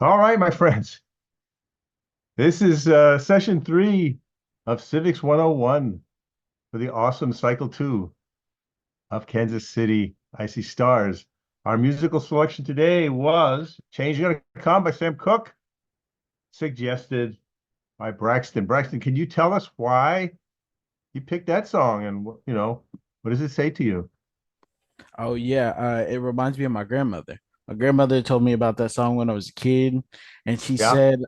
All right, my friends. This is session three of Civics 101 for the awesome Cycle 2 of Kansas City Icy Stars. Our musical selection today was Change Gonna Come by Sam Cooke, suggested by Braxton. Braxton, can you tell us why you picked that song and what does it say to you? Oh yeah, it reminds me of my grandmother. My grandmother told me about that song when I was a kid, and she Yeah. said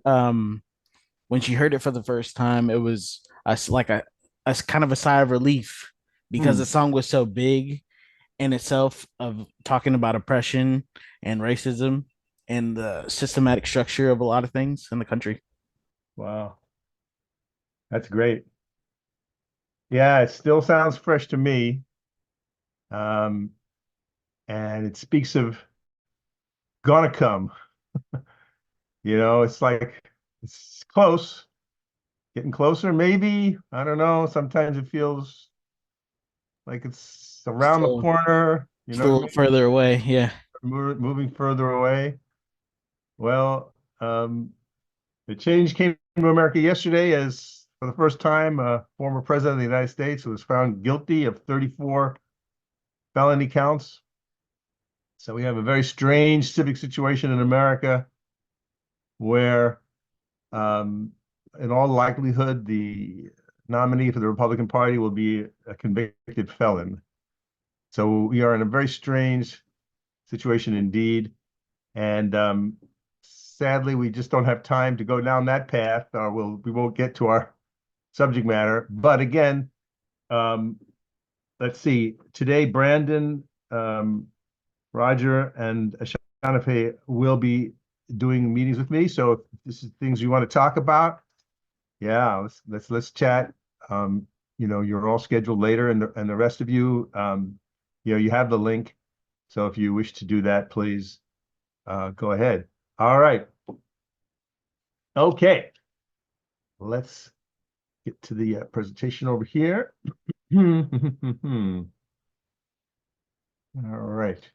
when she heard it for the first time, it was like a kind of a sigh of relief because the Hmm. song was so big in itself of talking about oppression and racism and the systematic structure of a lot of things in the country. Wow. That's great. Yeah, it still sounds fresh to me. Um, and it speaks of gonna come. It's like it's close, getting closer, maybe. I don't know. Sometimes it feels like it's around the Still, corner. You know still a what I little mean? further away. Yeah. Moving further away. Well, the change came to America yesterday as for the first time, a former president of the United States was found guilty of 34 felony counts. So we have a very strange civic situation in America where Um, in all likelihood, the nominee for the Republican Party will be a convicted felon. So we are in a very strange situation indeed. And sadly, we just don't have time to go down that path, or we won't get to our subject matter. But again, um, let's see. Today, Brandon, Roger, and Ashanafe will be doing meetings with me. So if this is things you want to talk about, yeah, let's chat. Um, you're all scheduled later, and the rest of you, you have the link. So if you wish to do that, please go ahead. All right. Okay. Let's get to the presentation over here. All right.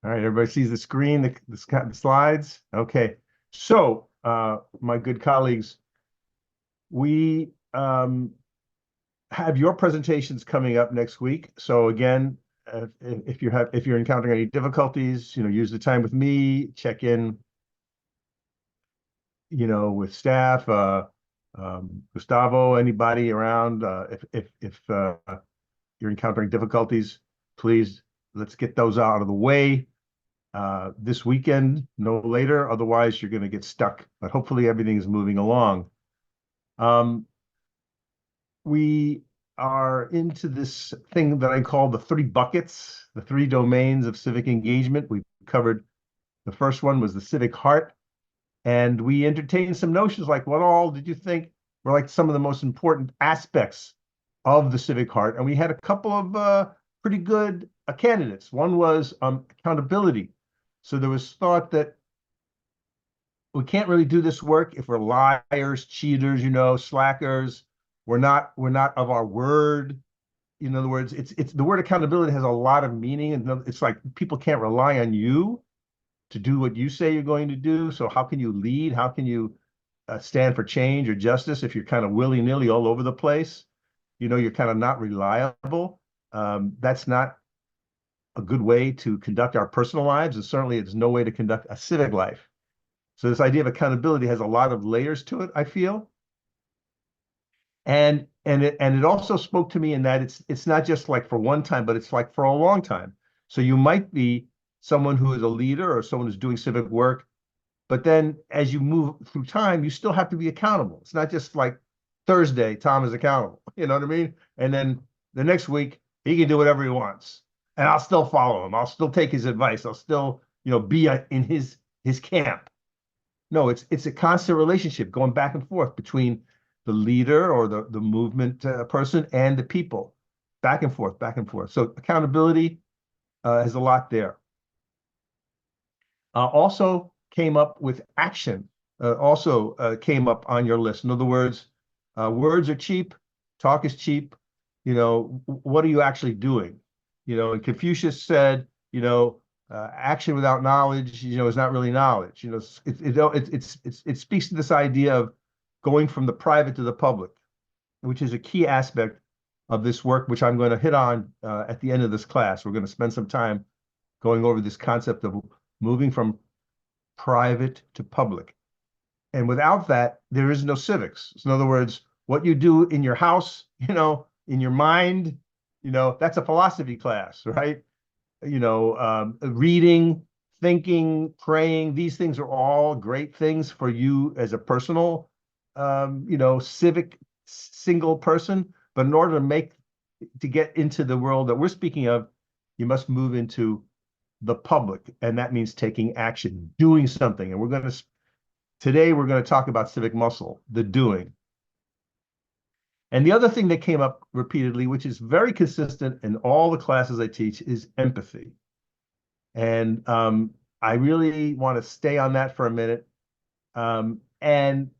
All right. Everybody sees the screen, the slides. Okay. So, my good colleagues, we have your presentations coming up next week. So again, if you're encountering any difficulties, use the time with me, check in, with staff, Gustavo, anybody around. If you're encountering difficulties, please let's get those out of the way this weekend, no later. Otherwise, you're going to get stuck. But hopefully, everything is moving along. Um, we are into this thing that I call the three buckets, the three domains of civic engagement. We covered the first one was the civic heart, and we entertained some notions like what all did you think were like some of the most important aspects of the civic heart? And we had a couple of pretty good candidates. One was accountability. So there was thought that we can't really do this work if we're liars, cheaters, slackers. We're not of our word. In other words, it's the word accountability has a lot of meaning, and it's like people can't rely on you to do what you say you're going to do. So how can you lead? How can you stand for change or justice if you're kind of willy-nilly all over the place? You're kind of not reliable. That's not a good way to conduct our personal lives, and certainly it's no way to conduct a civic life. So this idea of accountability has a lot of layers to it, I feel. And it also spoke to me in that it's not just like for one time, but it's like for a long time. So you might be someone who is a leader or someone who's doing civic work, but then as you move through time, you still have to be accountable. It's not just like Thursday, Tom is accountable. You know what I mean? And then the next week, he can do whatever he wants. And I'll still follow him. I'll still take his advice. I'll still, be in his camp. No, it's a constant relationship going back and forth between the leader or the movement person and the people, back and forth, back and forth. So accountability has a lot there. Also came up with action. Also came up on your list. In other words, words are cheap, talk is cheap. What are you actually doing? And Confucius said, action without knowledge, is not really knowledge. It speaks to this idea of going from the private to the public, which is a key aspect of this work, which I'm going to hit on at the end of this class. We're going to spend some time going over this concept of moving from private to public. And without that, there is no civics. So in other words, what you do in your house, in your mind, that's a philosophy class, right? Reading, thinking, praying, these things are all great things for you as a personal, civic single person. But in order to get into the world that we're speaking of, you must move into the public. And that means taking action, doing something. And today we're going to talk about civic muscle, the doing. And the other thing that came up repeatedly, which is very consistent in all the classes I teach, is empathy. And I really want to stay on that for a minute and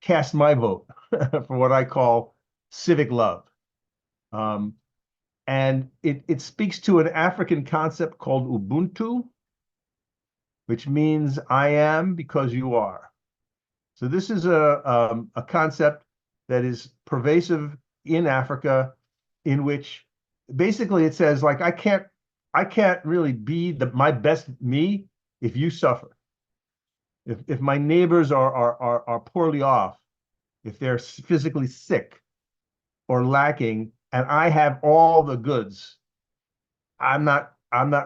cast my vote for what I call civic love. And it speaks to an African concept called Ubuntu, which means I am because you are. So this is a concept that is pervasive in Africa, in which basically it says, like, I can't really be my best me if you suffer. If my neighbors are poorly off, if they're physically sick or lacking, and I have all the goods, I'm not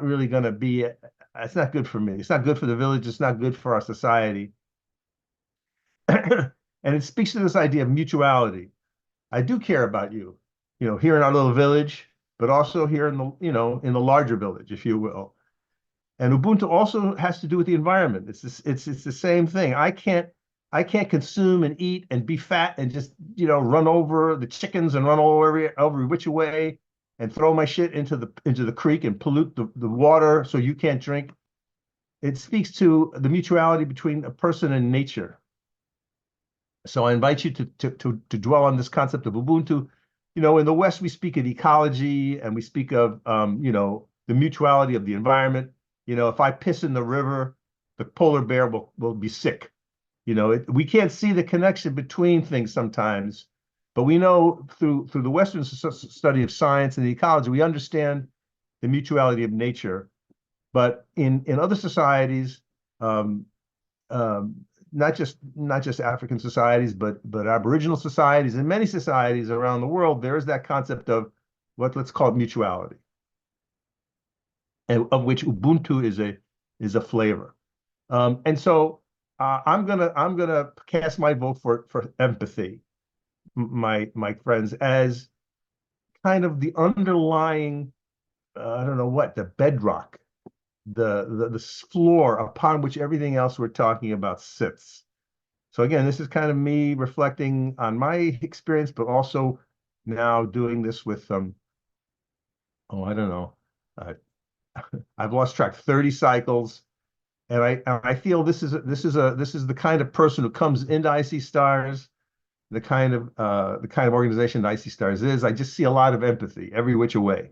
really going to be. It's not good for me. It's not good for the village. It's not good for our society. And it speaks to this idea of mutuality. I do care about you, here in our little village, but also here in the larger village, if you will. And Ubuntu also has to do with the environment. It's the same thing. I can't consume and eat and be fat and just, run over the chickens and run all over which way and throw my shit into the creek and pollute the water so you can't drink. It speaks to the mutuality between a person and nature. So I invite you to dwell on this concept of Ubuntu. In the West, we speak of ecology and we speak of, the mutuality of the environment. If I piss in the river, the polar bear will be sick. We can't see the connection between things sometimes, but we know through the Western study of science and the ecology, we understand the mutuality of nature. But in other societies, um, um, not just African societies, but Aboriginal societies and many societies around the world, there is that concept of let's call it mutuality, and of which Ubuntu is a flavor. And so I'm gonna cast my vote for empathy, my friends, as kind of the underlying I don't know what, the bedrock, the floor upon which everything else we're talking about sits. So again, this is kind of me reflecting on my experience, but also now doing this with I don't know, uh, I've lost track, 30 cycles, and I feel this is the kind of person who comes into IC Stars, the kind of organization that IC Stars is. I just see a lot of empathy every which way.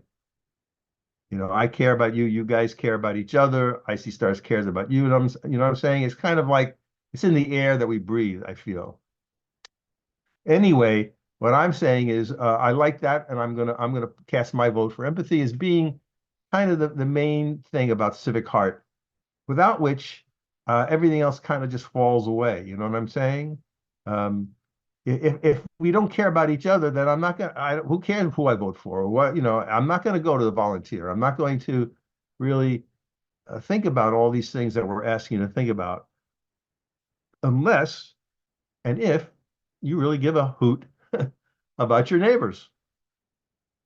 I care about you, you guys care about each other, IC Stars cares about you, and what I'm saying? It's kind of like it's in the air that we breathe, I feel. Anyway, what I'm saying is I like that, and I'm gonna cast my vote for empathy as being kind of the main thing about civic heart, without which everything else kind of just falls away. You know what I'm saying? Um, if we don't care about each other, then I'm not gonna. Who cares who I vote for or what? I'm not going to go to the volunteer. I'm not going to really think about all these things that we're asking you to think about, unless and if you really give a hoot about your neighbors.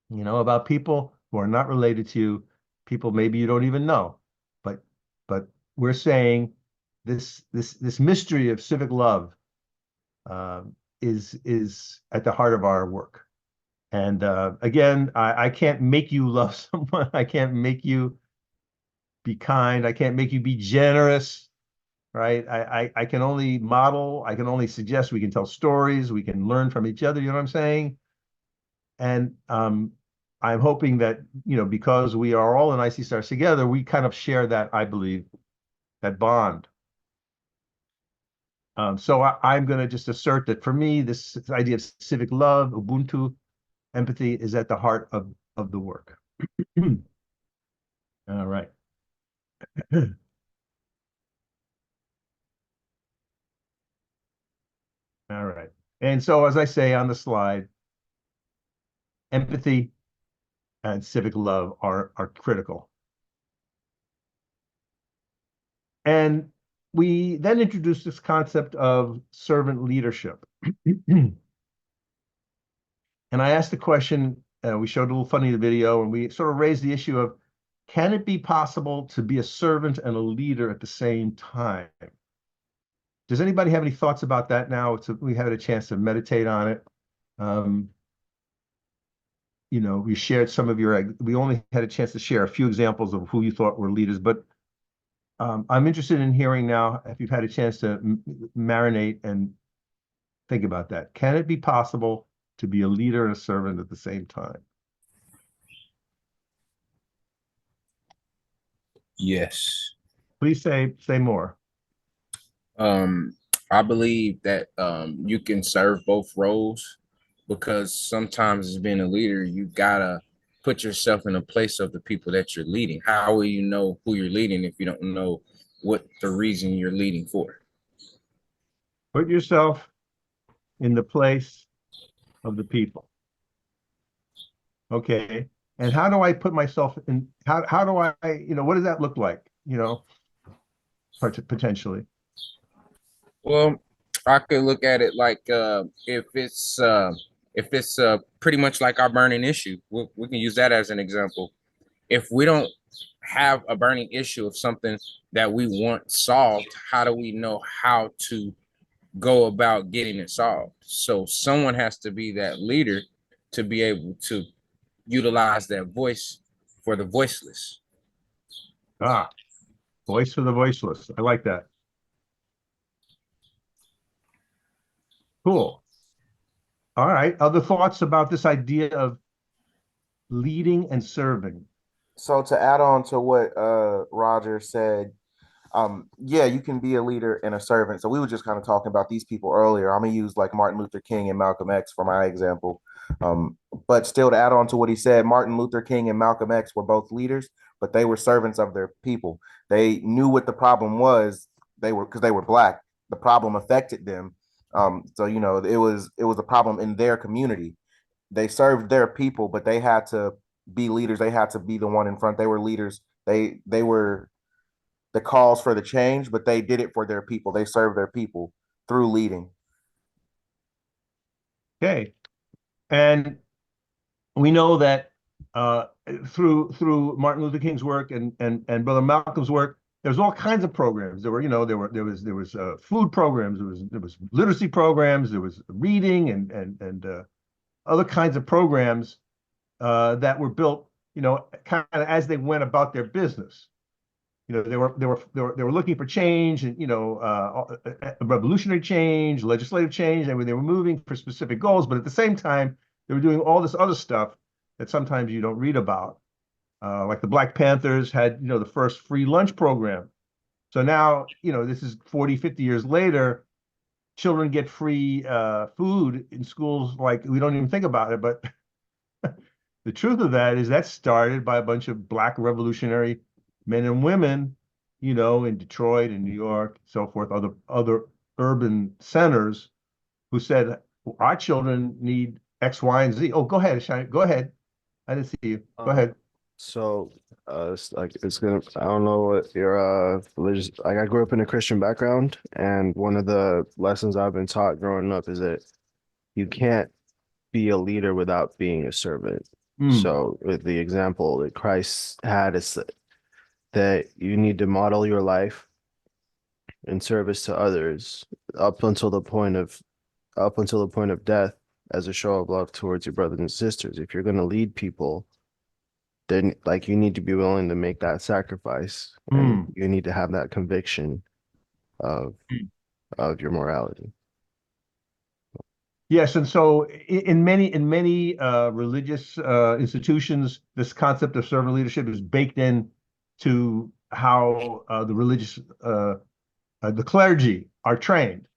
About people who are not related to you, people maybe you don't even know, but but we're saying this mystery of civic love is at the heart of our work. And again, I can't make you love someone. I can't make you be kind. I can't make you be generous, right? I can only model. I can only suggest. We can tell stories. We can learn from each other. You know what I'm saying? And I'm hoping that, because we are all in IC Stars together, we kind of share that, I believe, that bond. So I'm going to just assert that for me, this idea of civic love, Ubuntu, empathy is at the heart of the work. All right. All right. And so, as I say on the slide, empathy and civic love are critical. And we then introduced this concept of servant leadership. And I asked the question, we showed a little funny in the video, and we sort of raised the issue of, can it be possible to be a servant and a leader at the same time? Does anybody have any thoughts about that now? We had a chance to meditate on it. Um, we shared some of we only had a chance to share a few examples of who you thought were leaders, but I'm interested in hearing now if you've had a chance to marinate and think about that. Can it be possible to be a leader and a servant at the same time? Yes. Please say more. Um, I believe that you can serve both roles because sometimes as being a leader, you gotta put yourself in a place of the people that you're leading. How will you know who you're leading if you don't know what the reason you're leading for? Put yourself in the place of the people. Okay. And how do I put myself in, how do I, what does that look like, potentially? Well, I could look at it like if it's pretty much like our burning issue. We can use that as an example. If we don't have a burning issue of something that we want solved, how do we know how to go about getting it solved? So someone has to be that leader to be able to utilize that voice for the voiceless. Ah, voice for the voiceless. I like that. Cool. All right. Other thoughts about this idea of leading and serving? So to add on to what Roger said, yeah, you can be a leader and a servant. So we were just kind of talking about these people earlier. I'm gonna use like Martin Luther King and Malcolm X for my example. But still to add on to what he said, Martin Luther King and Malcolm X were both leaders, but they were servants of their people. They knew what the problem was. They were because they were black. The problem affected them. So it was a problem in their community. They served their people, but they had to be leaders. They had to be the one in front. They were leaders. They were the cause for the change, but they did it for their people. They served their people through leading. Okay. And we know that through Martin Luther King's work and Brother Malcolm's work, there's all kinds of programs. There was food programs, there was literacy programs, there was reading and other kinds of programs that were built, kind of as they went about their business. They were looking for change and a revolutionary change, legislative change. I mean, they were moving for specific goals, but at the same time, they were doing all this other stuff that sometimes you don't read about. Like the Black Panthers had, the first free lunch program. So now, this is 40, 50 years later, children get free food in schools like we don't even think about it. But the truth of that is that started by a bunch of Black revolutionary men and women, in Detroit and New York, so forth, other urban centers who said, our children need X, Y, and Z. Oh, go ahead, Shine. Go ahead. I didn't see you. Go ahead. So it's gonna I don't know what your religious like I grew up in a Christian background, and one of the lessons I've been taught growing up is that you can't be a leader without being a servant. Mm, So with the example that Christ had is that you need to model your life in service to others up until the point of death as a show of love towards your brothers and sisters. If you're going to lead people, then like you need to be willing to make that sacrifice, and mm. you need to have that conviction of your morality. Yes, and so in many religious institutions, this concept of servant leadership is baked in to how the religious the clergy are trained.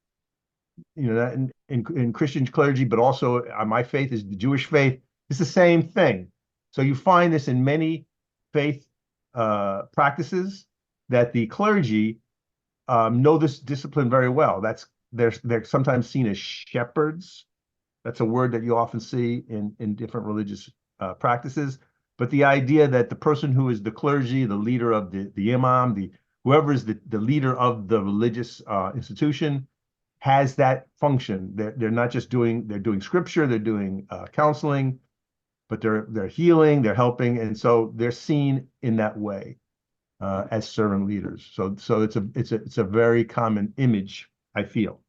You know, that in Christian clergy, but also my faith is the Jewish faith. It's the same thing. So you find this in many faith practices that the clergy know this discipline very well. They're sometimes seen as shepherds. That's a word that you often see in different religious practices. But the idea that the person who is the clergy, the leader of the imam, the whoever is the leader of the religious institution, has that function. They're not just they're doing scripture, they're doing counseling, but they're healing, they're helping, and so they're seen in that way as servant leaders. So it's a very common image, I feel.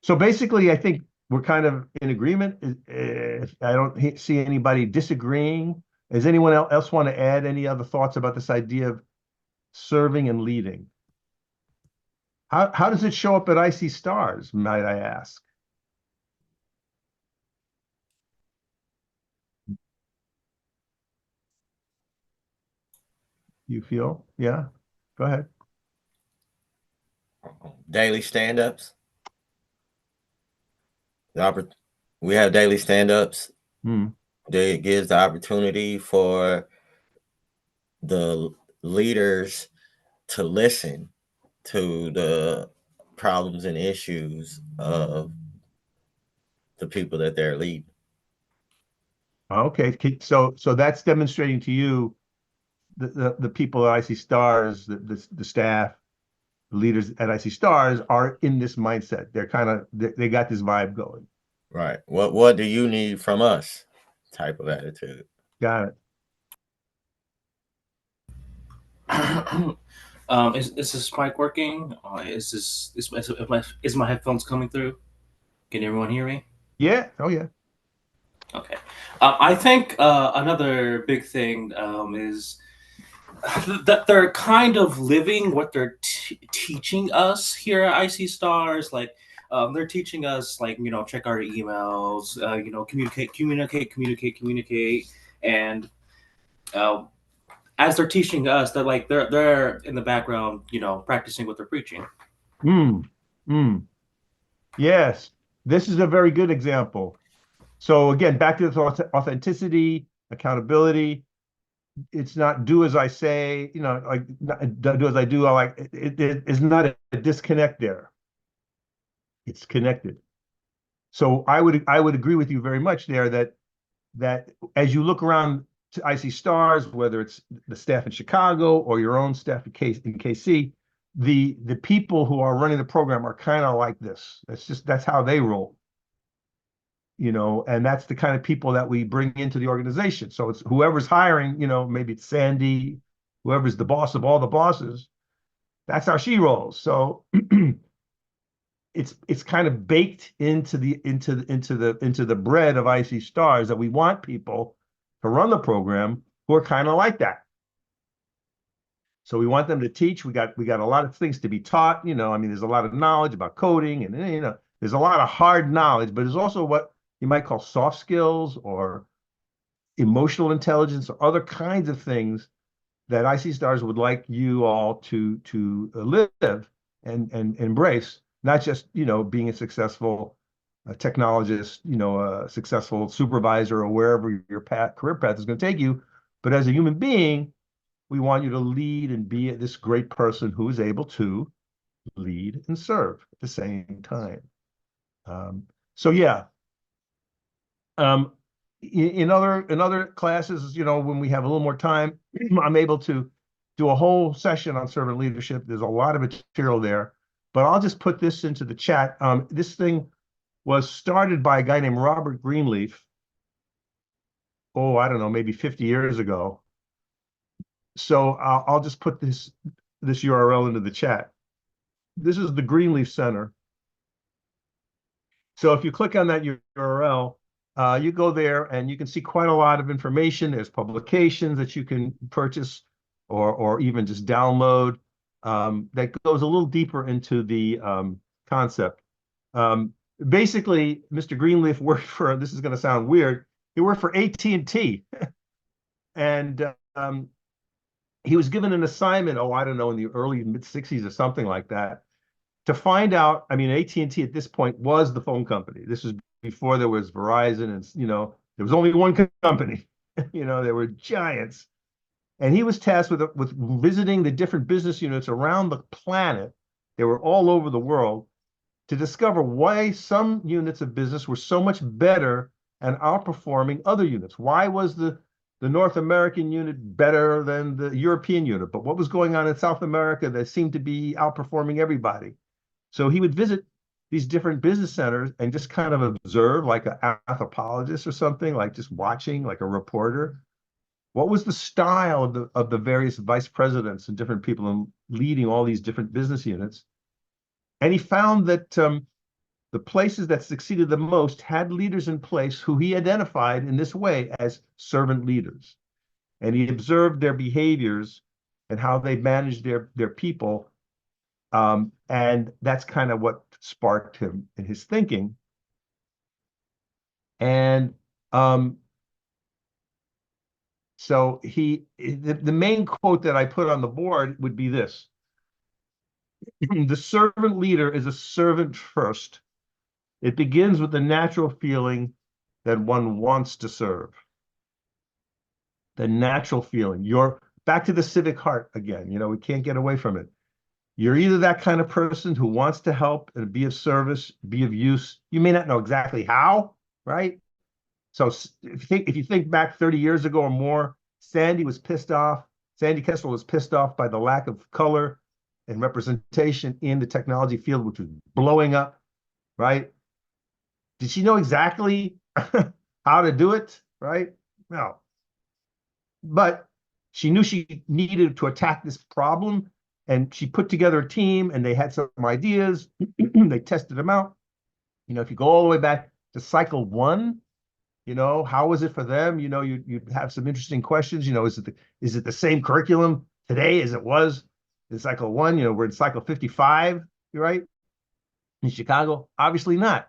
So basically, I think we're kind of in agreement. I don't see anybody disagreeing. Does anyone else want to add any other thoughts about this idea of serving and leading? How does it show up at Icy Stars, might I ask? You feel? Yeah. Go ahead. Daily stand-ups. We have daily stand-ups. It gives the opportunity for the leaders to listen to the problems and issues of the people that they're leading. Okay. So that's demonstrating to you the people at Icy Stars, the staff, the leaders at Icy Stars are in this mindset. They're kind of they got this vibe going. Right. What do you need from us? Type of attitude. Got it. Is this mic working? Is my headphones coming through? Can everyone hear me? Yeah. Oh yeah. Okay. I think another big thing is that they're kind of living what they're teaching us here at IC Stars. Like they're teaching us, like, check our emails, communicate, and as they're teaching us, they're in the background, practicing what they're preaching. Mm. Yes. This is a very good example. So again, back to this authenticity, accountability. It's not do as I say, like do as I do. I like it is not a disconnect there. It's connected. So I would agree with you very much there that as you look around to Icy Stars, whether it's the staff in Chicago or your own staff in KC, the people who are running the program are kind of like this. That's how they roll. And that's the kind of people that we bring into the organization. So it's whoever's hiring, maybe it's Sandy, whoever's the boss of all the bosses, that's how she rolls. So it's kind of baked into the bread of Icy Stars that we want people to run the program who are kind of like that. So we want them to teach. We got a lot of things to be taught. There's a lot of knowledge about coding, and there's a lot of hard knowledge, but there's also what you might call soft skills or emotional intelligence or other kinds of things that IC Stars would like you all to live and embrace, not just being a successful technologist, a successful supervisor or wherever your career path is going to take you, but as a human being, we want you to lead and be this great person who is able to lead and serve at the same time. So yeah. In other classes, when we have a little more time, I'm able to do a whole session on servant leadership. There's a lot of material there, but I'll just put this into the chat. This thing was started by a guy named Robert Greenleaf. Oh, I don't know, maybe 50 years ago. So I'll just put this URL into the chat. This is the Greenleaf Center. So if you click on that URL, you go there and you can see quite a lot of information. There's publications that you can purchase or even just download that goes a little deeper into the concept. basically, Mr. Greenleaf worked for, this is going to sound weird, he worked for AT&T. And he was given an assignment, oh, I don't know, in the early mid-60s or something like that, to find out. I mean, AT&T at this point was the phone company. This was before there was Verizon, and there was only one company. There were giants. And he was tasked with visiting the different business units around the planet. They were all over the world, to discover why some units of business were so much better and outperforming other units. Why was the North American unit better than the European unit? But what was going on in South America that seemed to be outperforming everybody? So he would visit these different business centers and just kind of observe, like an anthropologist or something, like just watching, like a reporter. What was the style of the various vice presidents and different people leading all these different business units? And he found that the places that succeeded the most had leaders in place who he identified in this way as servant leaders. And he observed their behaviors and how they managed their people. And that's kind of what sparked him in his thinking. And so the main quote that I put on the board would be this: the servant leader is a servant first. It begins with the natural feeling that one wants to serve. The natural feeling. You're back to the civic heart again. We can't get away from it. You're either that kind of person who wants to help and be of service, be of use. You may not know exactly how, right? So if you think back 30 years ago or more, Sandy Kessler was pissed off by the lack of color and representation in the technology field, which was blowing up, right? Did she know exactly how to do it, right? No. But she knew she needed to attack this problem, and she put together a team, and they had some ideas. They tested them out. If you go all the way back to cycle one, how was it for them? You'd have some interesting questions. Is it the same curriculum today as it was in cycle one? We're in cycle 55, right? In Chicago? Obviously not.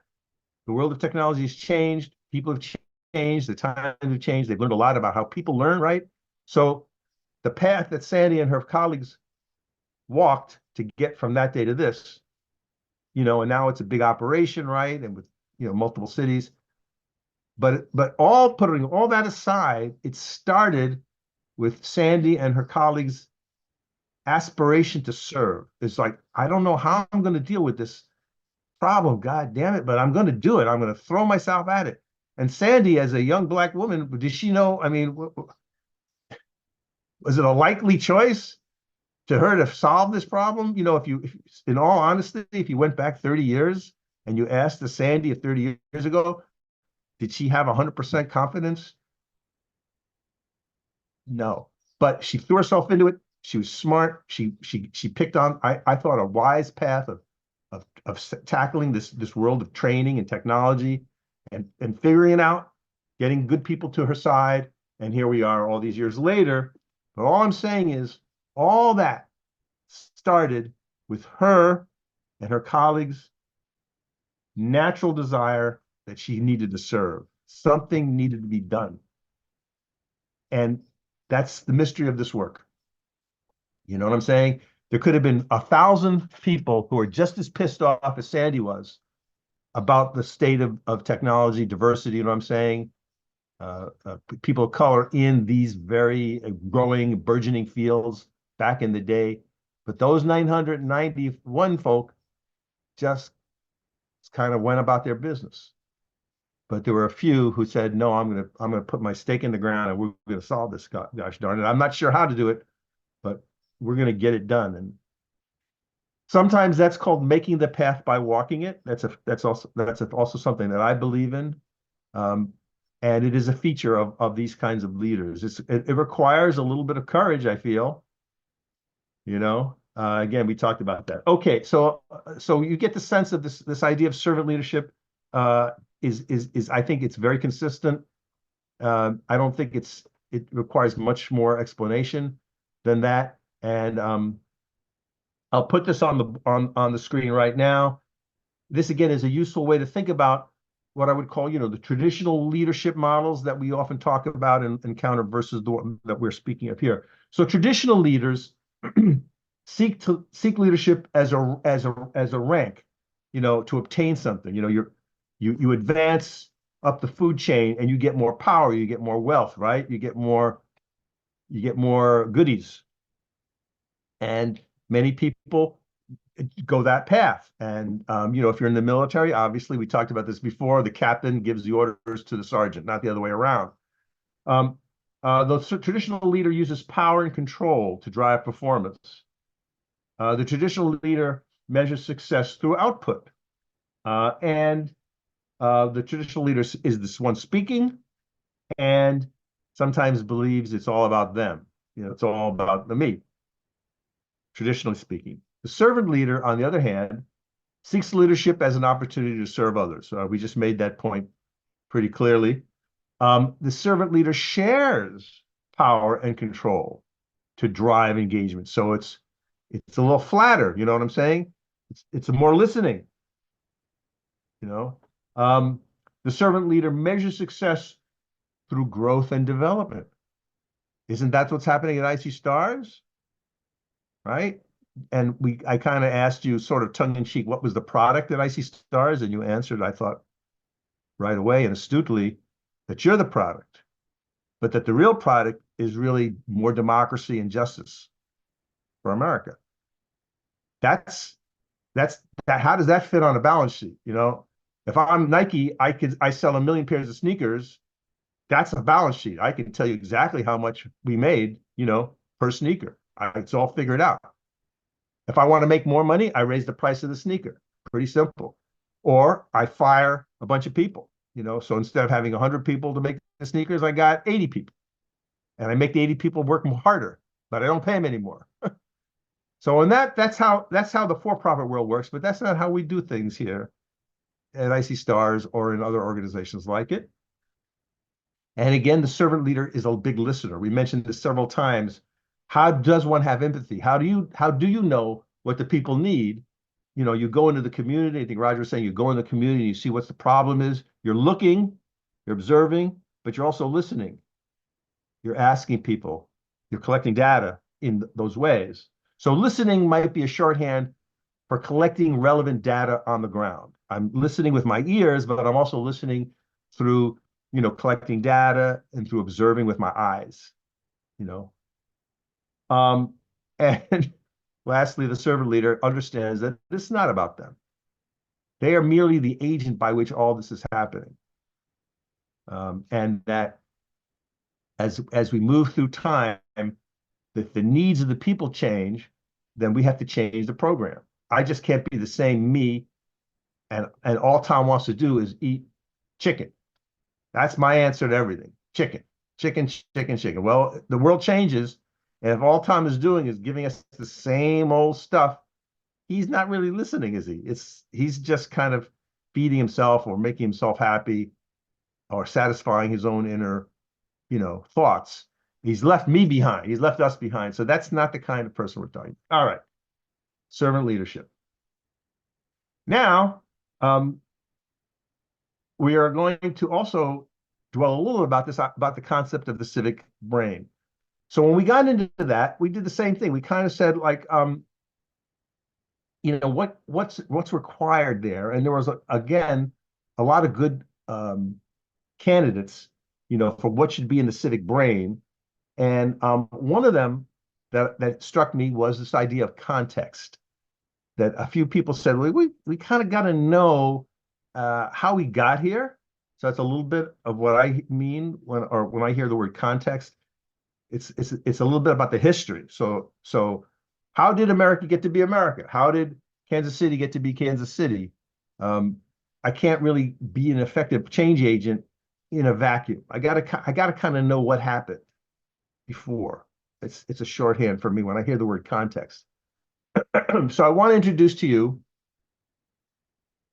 The world of technology has changed. People have changed. The times have changed. They've learned a lot about how people learn, right? So the path that Sandy and her colleagues walked to get from that day to this, and now it's a big operation, right? And with, multiple cities. But putting all that aside, it started with Sandy and her colleagues' aspiration to serve. It's like, I don't know how I'm going to deal with this problem, God damn it, but I'm going to do it. I'm going to throw myself at it. And Sandy, as a young Black woman, did she know? I mean, was it a likely choice to her to solve this problem? If in all honesty, if you went back 30 years and you asked the Sandy of 30 years ago, did she have 100% confidence? No, but she threw herself into it. She was smart. She picked on, I thought, a wise path of tackling this world of training and technology and figuring it out, getting good people to her side. And here we are all these years later. But all I'm saying is all that started with her and her colleagues' natural desire that she needed to serve. Something needed to be done. And that's the mystery of this work. You know what I'm saying? There could have been 1,000 people who are just as pissed off as Sandy was about the state of technology, diversity, you know what I'm saying? People of color in these very growing, burgeoning fields back in the day. But those 991 folk just kind of went about their business. But there were a few who said, no, I'm gonna put my stake in the ground and we're gonna solve this, gosh darn it. I'm not sure how to do it, but we're gonna get it done. And sometimes that's called making the path by walking it. That's also something that I believe in. And it is a feature of these kinds of leaders. It requires a little bit of courage, I feel. Again, we talked about that. Okay, so you get the sense of this idea of servant leadership is I think it's very consistent. I don't think it requires much more explanation than that. And I'll put this on the screen right now. this again is a useful way to think about what I would call, the traditional leadership models that we often talk about and encounter versus the one that we're speaking of here. So traditional leaders seek leadership as a rank, to obtain something. You advance up the food chain and you get more power, you get more wealth, right? You get more goodies. And many people go that path. And if you're in the military, obviously we talked about this before, the captain gives the orders to the sergeant, not the other way around. The traditional leader uses power and control to drive performance. The traditional leader measures success through output. And the traditional leader is this one speaking and sometimes believes it's all about them. It's all about the me, traditionally speaking. The servant leader, on the other hand, seeks leadership as an opportunity to serve others. We just made that point pretty clearly. The servant leader shares power and control to drive engagement. So it's a little flatter, you know what I'm saying? It's more listening. The servant leader measures success through growth and development. Isn't that what's happening at IC Stars? Right? And I kind of asked you sort of tongue in cheek, what was the product at IC Stars? And you answered, I thought, right away and astutely, that you're the product, but that the real product is really more democracy and justice for America. How does that fit on a balance sheet? If I'm Nike, I sell 1 million pairs of sneakers. That's a balance sheet. I can tell you exactly how much we made, per sneaker. It's all figured out. If I want to make more money, I raise the price of the sneaker. Pretty simple. Or I fire a bunch of people, so instead of having 100 people to make the sneakers, I got 80 people. And I make the 80 people work harder, but I don't pay them anymore. So that's how the for-profit world works, but that's not how we do things here at IC Stars or in other organizations like it. And again, the servant leader is a big listener. We mentioned this several times. How does one have empathy? How do you know what the people need? You go into the community. I think Roger was saying you go in the community, you see what the problem is. You're looking, you're observing, but you're also listening. You're asking people, you're collecting data in those ways. So listening might be a shorthand for collecting relevant data on the ground. I'm listening with my ears, but I'm also listening through, collecting data and through observing with my eyes, And lastly, the servant leader understands that this is not about them. They are merely the agent by which all this is happening. And that as we move through time, if the needs of the people change, then we have to change the program. I just can't be the same me, and all Tom wants to do is eat chicken. That's my answer to everything. Chicken, chicken, chicken, chicken. Well, the world changes, and if all Tom is doing is giving us the same old stuff, he's not really listening, is he? He's just kind of feeding himself or making himself happy or satisfying his own inner, thoughts. He's left me behind. He's left us behind. So that's not the kind of person we're talking. All right. Servant leadership. Now, we are going to also dwell a little about the concept of the civic brain. So when we got into that, we did the same thing. We kind of said, like, what's required there? And there was, again, a lot of good candidates, for what should be in the civic brain. And one of them that struck me was this idea of context. That a few people said, well, we kind of got to know how we got here. So that's a little bit of what I mean when I hear the word context. It's a little bit about the history. So how did America get to be America? How did Kansas City get to be Kansas City? I can't really be an effective change agent in a vacuum. I gotta kind of know what happened before. It's a shorthand for me when I hear the word context. So I want to introduce to you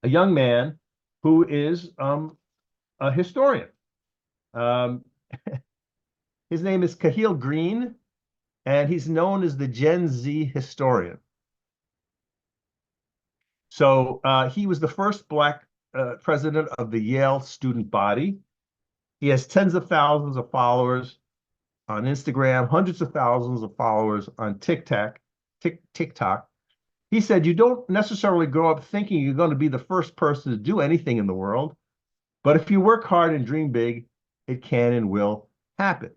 a young man who is a historian. His name is Cahill Green, and he's known as the Gen Z historian. So he was the first Black president of the Yale student body. He has tens of thousands of followers on Instagram, hundreds of thousands of followers on TikTok. He said, you don't necessarily grow up thinking you're going to be the first person to do anything in the world, but if you work hard and dream big, it can and will happen.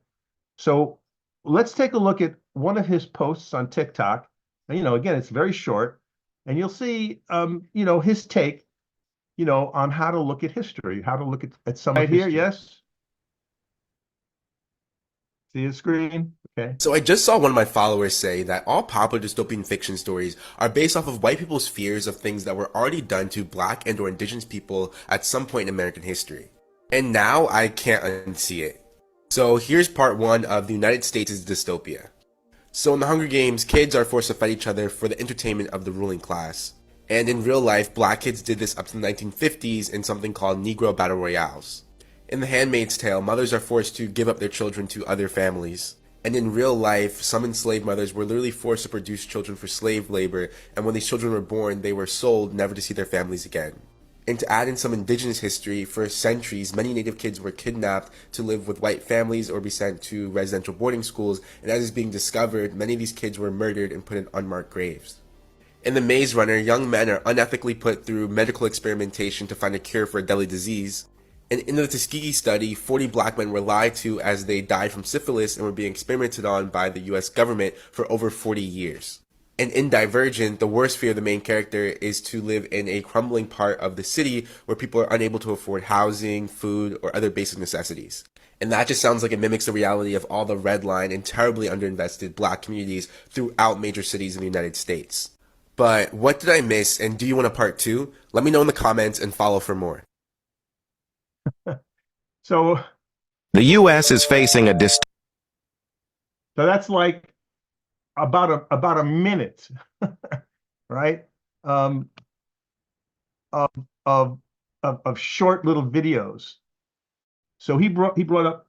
So let's take a look at one of his posts on TikTok. And, again, it's very short, and you'll see, his take, on how to look at history, how to look at some right here. Yes. See the screen? Okay. So I just saw one of my followers say that all popular dystopian fiction stories are based off of white people's fears of things that were already done to Black and or indigenous people at some point in American history. And now I can't unsee it. So here's part one of the United States' dystopia. So in the Hunger Games, kids are forced to fight each other for the entertainment of the ruling class. And in real life, Black kids did this up to the 1950s in something called Negro Battle Royales. In The Handmaid's Tale, mothers are forced to give up their children to other families. And in real life, some enslaved mothers were literally forced to produce children for slave labor, and when these children were born, they were sold never to see their families again. And to add in some indigenous history, for centuries, many native kids were kidnapped to live with white families or be sent to residential boarding schools, and as is being discovered, many of these kids were murdered and put in unmarked graves. In The Maze Runner, young men are unethically put through medical experimentation to find a cure for a deadly disease. And in the Tuskegee study, 40 Black men were lied to as they died from syphilis and were being experimented on by the US government for over 40 years. And in Divergent, the worst fear of the main character is to live in a crumbling part of the city where people are unable to afford housing, food, or other basic necessities. And that just sounds like it mimics the reality of all the redlined and terribly underinvested Black communities throughout major cities in the United States. But what did I miss, and do you want a part two? Let me know in the comments and follow for more. So the U.S. is facing a so that's like about a minute, right? Of short little videos. So he brought up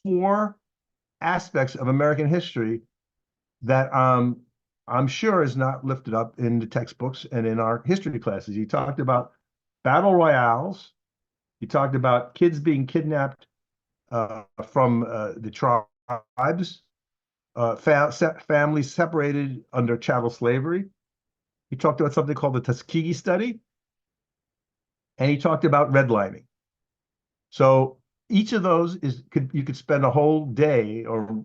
four aspects of American history that I'm sure is not lifted up in the textbooks and in our history classes. He talked about battle royales. He talked about kids being kidnapped from the tribes, families separated under chattel slavery. He talked about something called the Tuskegee study, and he talked about redlining. So each of those you could spend a whole day, or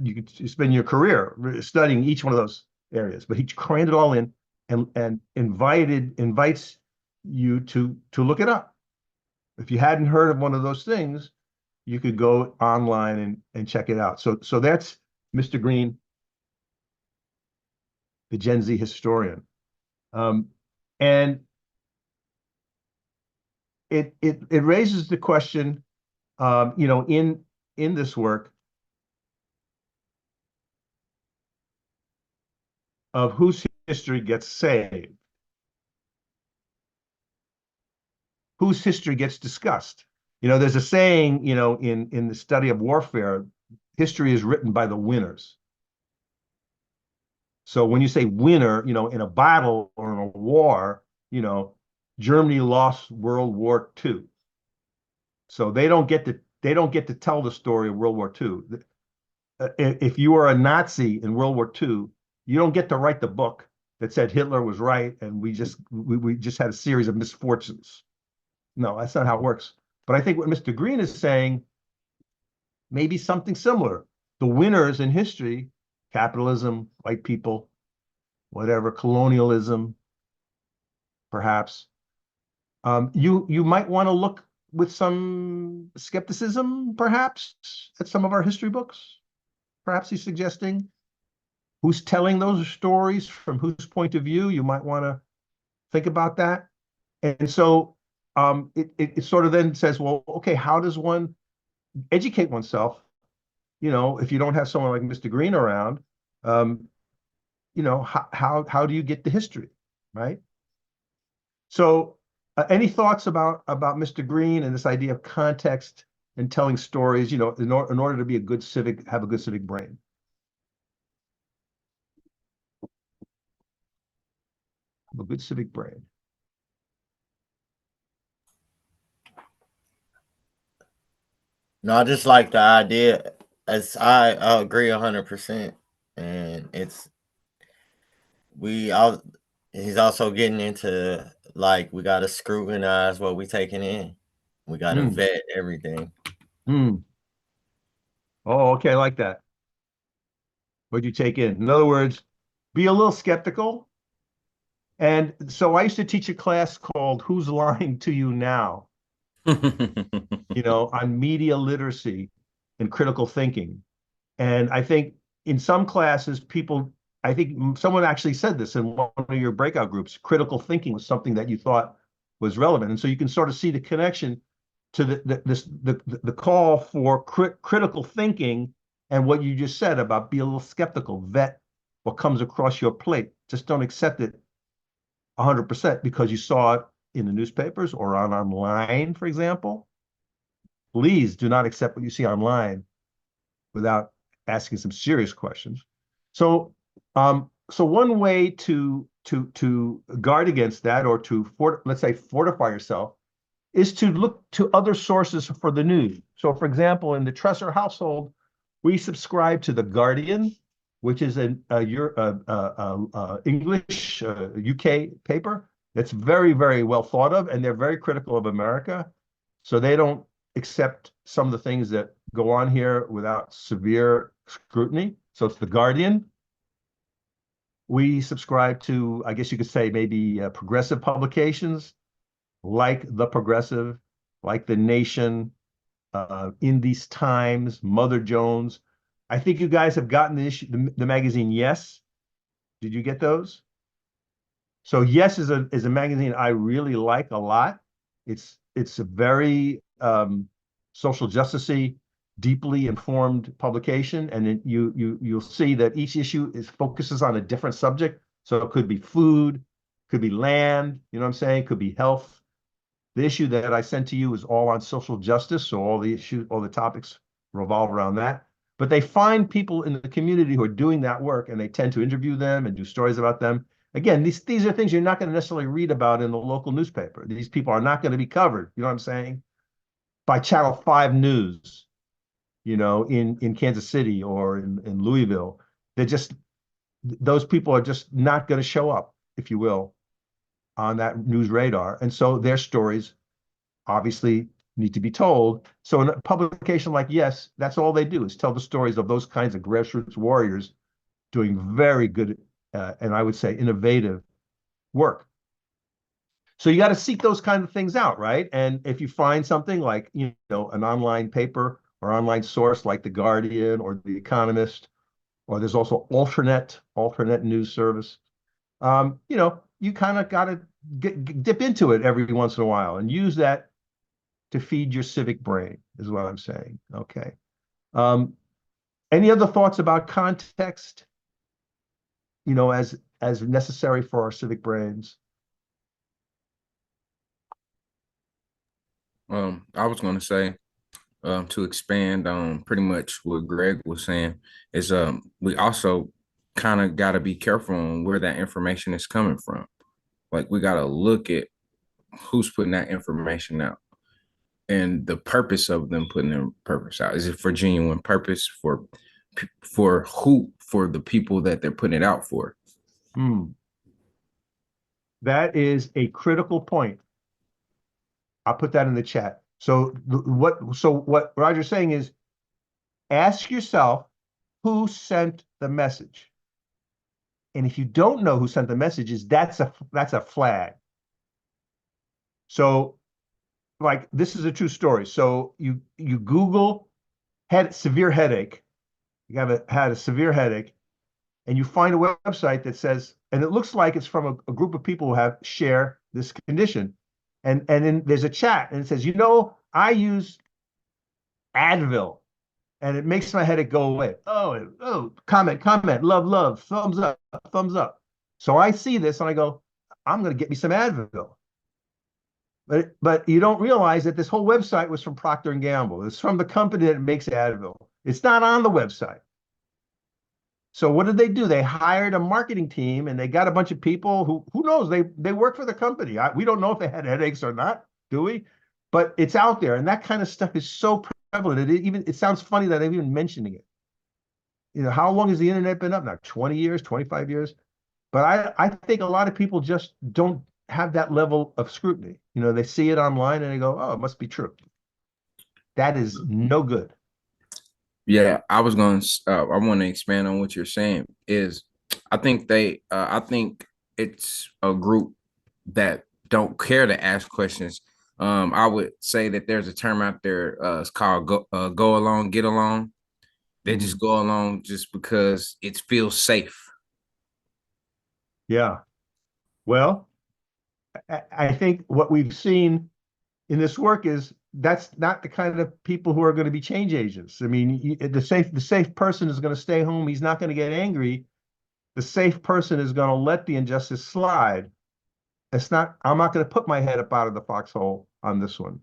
you could spend your career studying each one of those areas. But he crammed it all in and invites you to look it up. If you hadn't heard of one of those things, you could go online and check it out. So that's Mr. Green, the Gen Z historian. And it raises the question, in this work of whose history gets saved, whose history gets discussed. There's a saying, in the study of warfare, history is written by the winners. So when you say winner, in a battle or in a war, Germany lost World War II. So they don't get to tell the story of World War II. If you were a Nazi in World War II, you don't get to write the book that said Hitler was right and we just had a series of misfortunes. No, that's not how it works. But I think what Mr. Green is saying may be something similar. The winners in history, capitalism, white people, whatever, colonialism, perhaps. You might want to look with some skepticism, perhaps, at some of our history books. Perhaps he's suggesting who's telling those stories, from whose point of view. You might want to think about that. And so it sort of then says, well, okay, how does one educate oneself? If you don't have someone like Mr. Green around, how do you get the history, right? So any thoughts about Mr. Green and this idea of context and telling stories, in order to be have a good civic brain? Have a good civic brain. No, I just like the idea. As I agree 100%, and we all. He's also getting into like we got to scrutinize what we taking in. We got to Hmm. vet everything. Hmm. Oh, okay, I like that. What'd you take in? In other words, be a little skeptical. And so I used to teach a class called Who's Lying to You Now? On media literacy and critical thinking. And I think in some classes, I think someone actually said this in one of your breakout groups, critical thinking was something that you thought was relevant. And so you can sort of see the connection to the call for critical thinking and what you just said about be a little skeptical, vet what comes across your plate. Just don't accept it 100% because you saw it in the newspapers or online, for example. Please do not accept what you see online without asking some serious questions. So one way to guard against that, or let's say fortify yourself, is to look to other sources for the news. So, for example, in the Tresser household, we subscribe to the Guardian, which is an English UK paper. It's very, very well thought of, and they're very critical of America. So they don't accept some of the things that go on here without severe scrutiny. So it's the Guardian. We subscribe to, I guess you could say, maybe progressive publications like The Progressive, like The Nation, In These Times, Mother Jones. I think you guys have gotten the magazine Yes. Did you get those? So Yes is a magazine I really like a lot. It's a very social justicey, deeply informed publication, and you'll see that each issue focuses on a different subject. So it could be food, could be land, you know what I'm saying? Could be health. The issue that I sent to you is all on social justice, so all the topics revolve around that. But they find people in the community who are doing that work, and they tend to interview them and do stories about them. Again, these are things you're not going to necessarily read about in the local newspaper. These people are not going to be covered, you know what I'm saying, by Channel 5 News, in Kansas City or in Louisville. Those people are just not going to show up, if you will, on that news radar. And so their stories obviously need to be told. So in a publication like Yes, that's all they do is tell the stories of those kinds of grassroots warriors doing very good and I would say innovative work. So you got to seek those kind of things out, right? And if you find something like, an online paper or online source like The Guardian or The Economist, or there's also alternate news service, you kind of got to dip into it every once in a while and use that to feed your civic brain, is what I'm saying. Okay. Any other thoughts about context, as necessary for our civic brains? I was going to say, to expand on pretty much what Greg was saying, is we also kind of got to be careful on where that information is coming from. Like, we got to look at who's putting that information out and the purpose of them putting their purpose out. Is it for genuine purpose, for who, for the people that they're putting it out for? That is a critical point. I'll put that in the chat. So what Roger's saying is, ask yourself who sent the message. And if you don't know who sent the messages, that's a flag. So, like, this is a true story. So you Google severe headache. You had a severe headache, and you find a website that says, and it looks like it's from a group of people who share this condition. And then there's a chat, and it says, I use Advil, and it makes my headache go away. Oh, comment, love, thumbs up, thumbs up. So I see this, and I go, I'm going to get me some Advil. But you don't realize that this whole website was from Procter and Gamble. It's from the company that makes Advil. It's not on the website. So what did they do? They hired a marketing team, and they got a bunch of people who knows, they work for the company. We don't know if they had headaches or not, do we? But it's out there, and that kind of stuff is so prevalent. It sounds funny that I'm even mentioning it. You know, how long has the internet been up now? 20 years, 25 years? But I think a lot of people just don't have that level of scrutiny. You know, they see it online and they go, oh, it must be true. That is no good. Yeah, I was going to, I want to expand on what you're saying is I think I think it's a group that don't care to ask questions. I would say that there's a term out there, it's called go along, get along. They just go along just because it feels safe. Yeah. Well, I think what we've seen in this work is that's not the kind of people who are going to be change agents. I mean, the safe person is going to stay home. He's not going to get angry. The safe person is going to let the injustice slide. I'm not going to put my head up out of the foxhole on this one.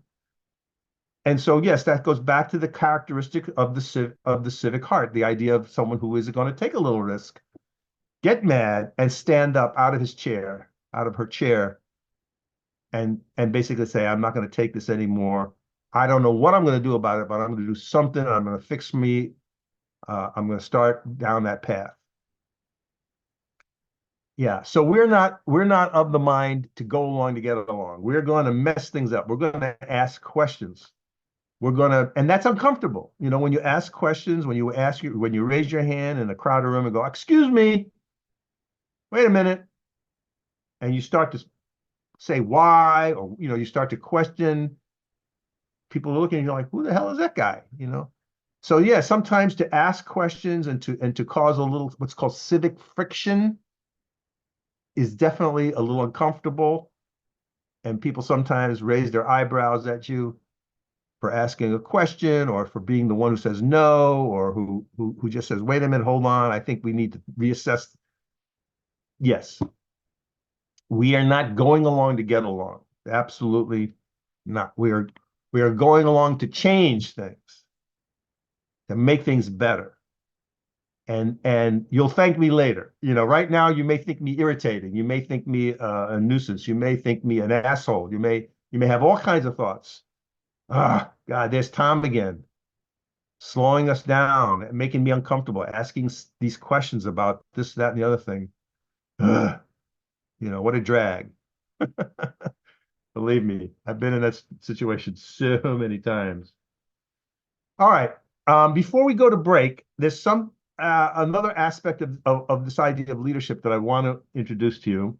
And so, yes, that goes back to the characteristic of the civic heart, the idea of someone who is going to take a little risk, get mad, and stand up out of her chair, and basically say, I'm not going to take this anymore. I don't know what I'm going to do about it, but I'm going to do something. I'm going to fix me. I'm going to start down that path. Yeah, so we're not of the mind to go along to get along. We're going to mess things up. We're going to ask questions. And that's uncomfortable. You know, when you ask questions, when you raise your hand in a crowded room and go, excuse me, wait a minute, and you start to say why, or, you know, you start to question, people are looking at you like, who the hell is that guy? You know? So yeah, sometimes to ask questions and to cause a little, what's called civic friction is definitely a little uncomfortable. And people sometimes raise their eyebrows at you for asking a question, or for being the one who says no, or who just says, wait a minute, hold on, I think we need to reassess. Yes, we are not going along to get along. Absolutely not. We are going along to change things, to make things better. And you'll thank me later. You know, right now you may think me irritating. You may think me a nuisance. You may think me an asshole. You may have all kinds of thoughts. Ah, God, there's Tom again, slowing us down, making me uncomfortable, asking these questions about this, that, and the other thing. Ugh, you know, what a drag. Believe me, I've been in that situation so many times. All right. Before we go to break, there's another aspect of this idea of leadership that I want to introduce to you.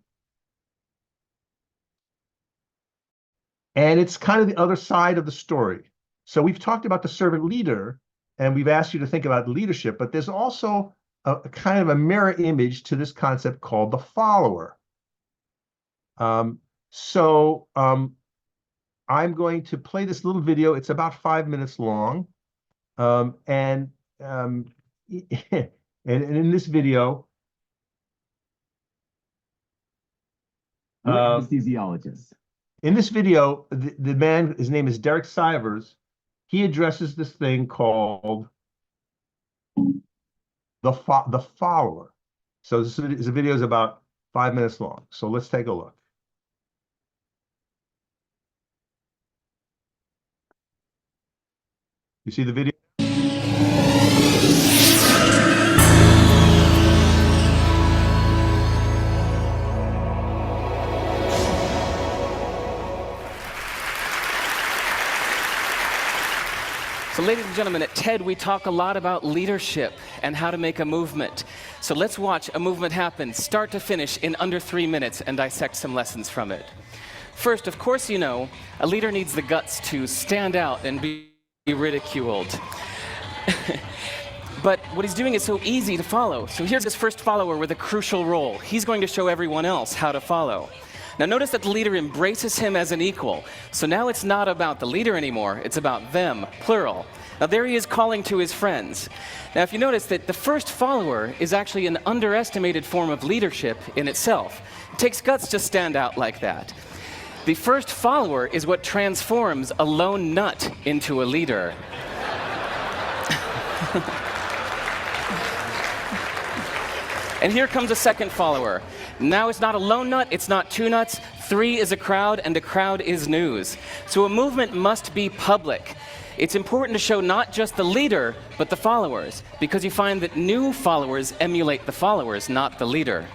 And it's kind of the other side of the story. So we've talked about the servant leader, and we've asked you to think about leadership, but there's also a kind of a mirror image to this concept called the follower. So I'm going to play this little video. It's about 5 minutes long. And in this video, anesthesiologist. In this video, the man, his name is Derek Sivers. He addresses this thing called the follower. So this video is about 5 minutes long. So let's take a look. You see the video? So ladies and gentlemen, at TED we talk a lot about leadership and how to make a movement. So let's watch a movement happen, start to finish, in under 3 minutes and dissect some lessons from it. First, of course, you know, a leader needs the guts to stand out and be ridiculed. But what he's doing is so easy to follow. So here's his first follower with a crucial role. He's going to show everyone else how to follow. Now notice that the leader embraces him as an equal. So now it's not about the leader anymore, it's about them, plural. Now there he is calling to his friends. Now if you notice that the first follower is actually an underestimated form of leadership in itself. It takes guts to stand out like that. The first follower is what transforms a lone nut into a leader. And here comes a second follower. Now it's not a lone nut, it's not two nuts, 3 is a crowd, and a crowd is news. So a movement must be public. It's important to show not just the leader, but the followers, because you find that new followers emulate the followers, not the leader.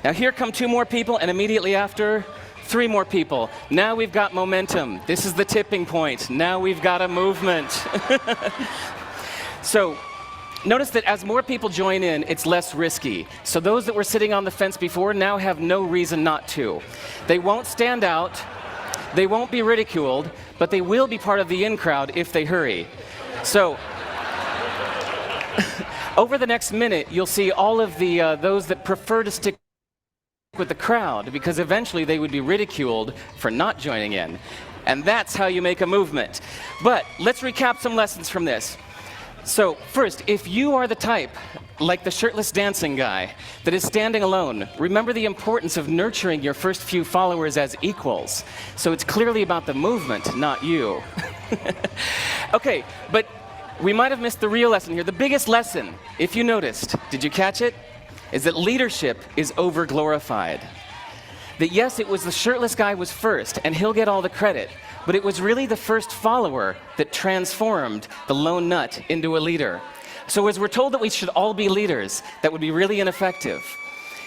Now here come 2 more people, and immediately after, 3 more people. Now we've got momentum. This is the tipping point. Now we've got a movement. So notice that as more people join in, it's less risky. So those that were sitting on the fence before now have no reason not to. They won't stand out, they won't be ridiculed, but they will be part of the in crowd if they hurry. So over the next minute, you'll see all of the those that prefer to stick with the crowd, because eventually they would be ridiculed for not joining in. And that's how you make a movement. But let's recap some lessons from this. So first, if you are the type, like the shirtless dancing guy, that is standing alone, remember the importance of nurturing your first few followers as equals. So it's clearly about the movement, not you. Okay, but we might have missed the real lesson here. The biggest lesson, if you noticed, did you catch it? Is that leadership is over-glorified. That yes, it was the shirtless guy was first, and he'll get all the credit, but it was really the first follower that transformed the lone nut into a leader. So as we're told that we should all be leaders, that would be really ineffective.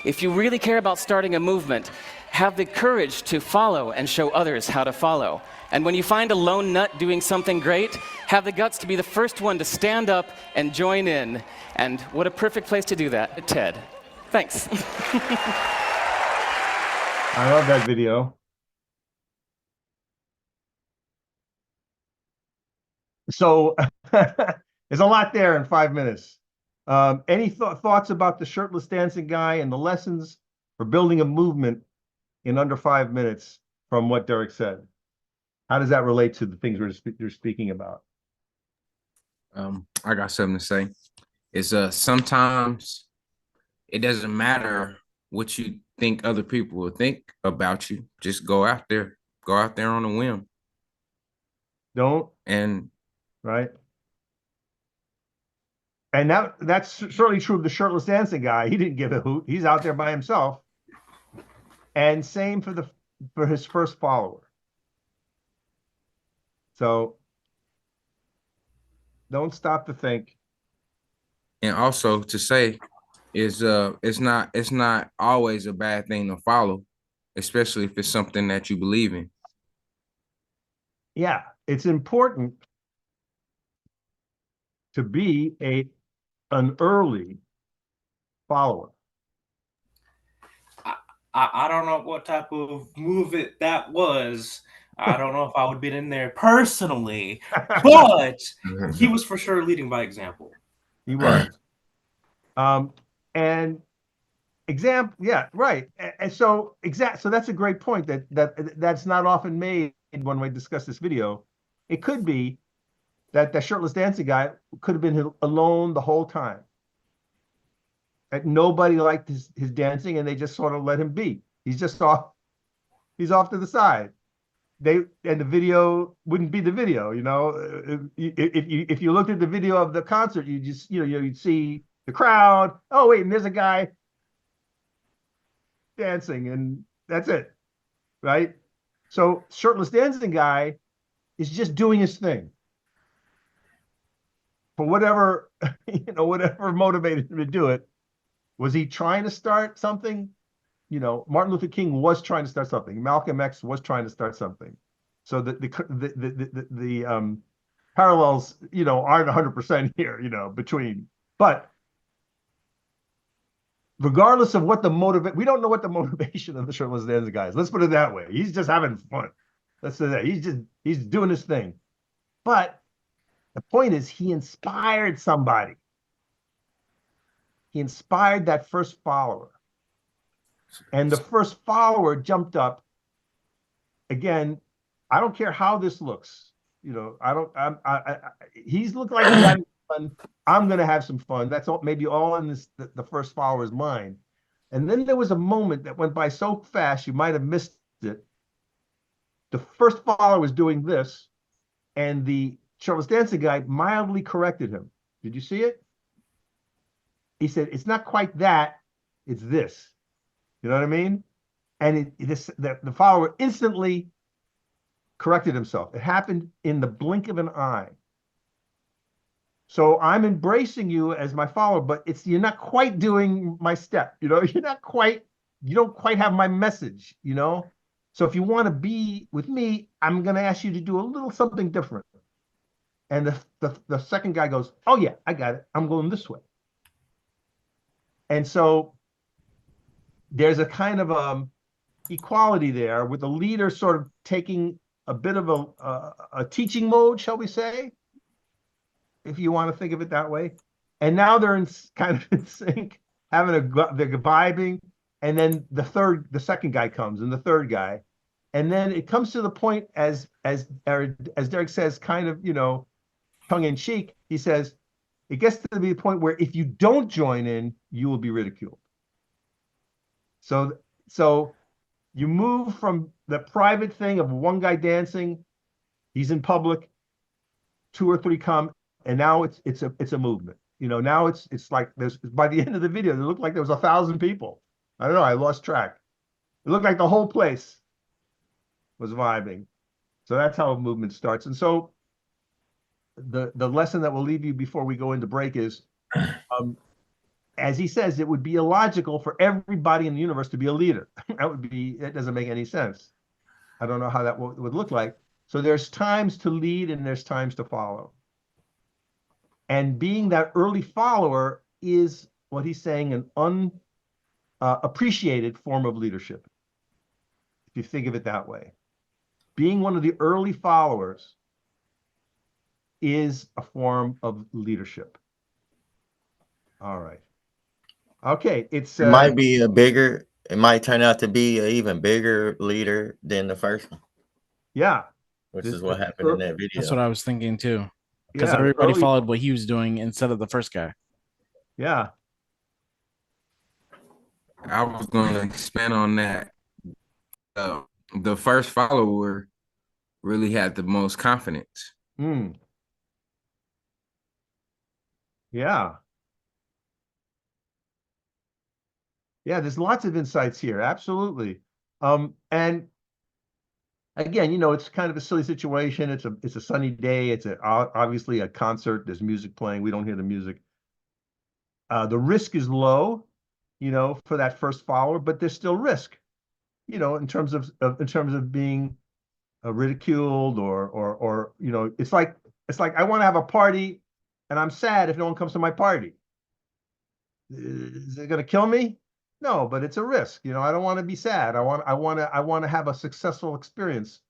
If you really care about starting a movement, have the courage to follow and show others how to follow. And when you find a lone nut doing something great, have the guts to be the first one to stand up and join in. And what a perfect place to do that, TED. Thanks. I love that video. So there's a lot there in 5 minutes. Any thoughts about the shirtless dancing guy and the lessons for building a movement in under 5 minutes from what Derek said? How does that relate to the things we're speaking about? I got something to say. Is sometimes it doesn't matter what you think other people will think about you. Just go out there on a whim. Right. And that's certainly true of the shirtless dancing guy. He didn't give a hoot. He's out there by himself. And same for his first follower. So don't stop to think. And also to say is it's not always a bad thing to follow, especially if it's something that you believe in. Yeah, it's important to be an early follower. I don't know what type of movement that was. I don't know if I would have been in there personally, but he was for sure leading by example. He was. And example, yeah, right. And so so that's a great point that's not often made when we discuss this video. It could be that the shirtless dancing guy could have been alone the whole time. And nobody liked his dancing, and they just sort of let him be. He's just off. He's off to the side. And the video wouldn't be the video, you know. If you looked at the video of the concert, you just you'd see the crowd. Oh wait, and there's a guy dancing, and that's it, right? So shirtless dancing guy is just doing his thing for whatever whatever motivated him to do it. Was he trying to start something? You know, Martin Luther King was trying to start something. Malcolm X was trying to start something. So the parallels, aren't 100% here, between. But regardless of what we don't know what the motivation of the shirtless dancing guy is. Let's put it that way. He's just having fun. Let's say that he's doing his thing. But the point is, he inspired somebody. He inspired that first follower. And the first follower jumped up. Again, I don't care how this looks. He's looked like he's having fun. I'm going to have some fun. That's all, maybe all in the first follower's mind. And then there was a moment that went by so fast, you might have missed it. The first follower was doing this, and the shirtless dancing guy mildly corrected him. Did you see it? He said, it's not quite that, it's this. You know what I mean? And the follower instantly corrected himself. It happened in the blink of an eye. So I'm embracing you as my follower, but you're not quite doing my step, you don't quite have my message, So if you want to be with me, I'm going to ask you to do a little something different. And the second guy goes, oh yeah, I got it. I'm going this way. And so there's a kind of equality there with the leader sort of taking a bit of a teaching mode, shall we say, if you want to think of it that way. And now they're kind of in sync, they're vibing. And then the second guy comes, and the third guy, and then it comes to the point as Derek says, kind of tongue in cheek. He says it gets to be a point where if you don't join in, you will be ridiculed. So you move from the private thing of one guy dancing, he's in public, two or three come, and now it's a movement. Now it's like there's by the end of the video, it looked like there was 1,000 people. I don't know, I lost track. It looked like the whole place was vibing. So that's how a movement starts. And so the lesson that we'll leave you before we go into break is, as he says, it would be illogical for everybody in the universe to be a leader. That doesn't make any sense. I don't know how that would look like. So there's times to lead and there's times to follow. And being that early follower is what he's saying, an unappreciated form of leadership, if you think of it that way. Being one of the early followers is a form of leadership. All right. Okay, it might turn out to be an even bigger leader than the first one. Yeah. Which is what happened in that video. That's what I was thinking too. Because everybody followed what he was doing instead of the first guy. Yeah. I was going to expand on that. The first follower really had the most confidence. Yeah. Yeah, there's lots of insights here. Absolutely. And again, it's kind of a silly situation. It's a sunny day. It's obviously a concert. There's music playing. We don't hear the music. The risk is low, for that first follower, but there's still risk, in terms of being ridiculed or it's like I want to have a party and I'm sad if no one comes to my party. Is it going to kill me? No, but it's a risk. I don't want to be sad. I want to have a successful experience.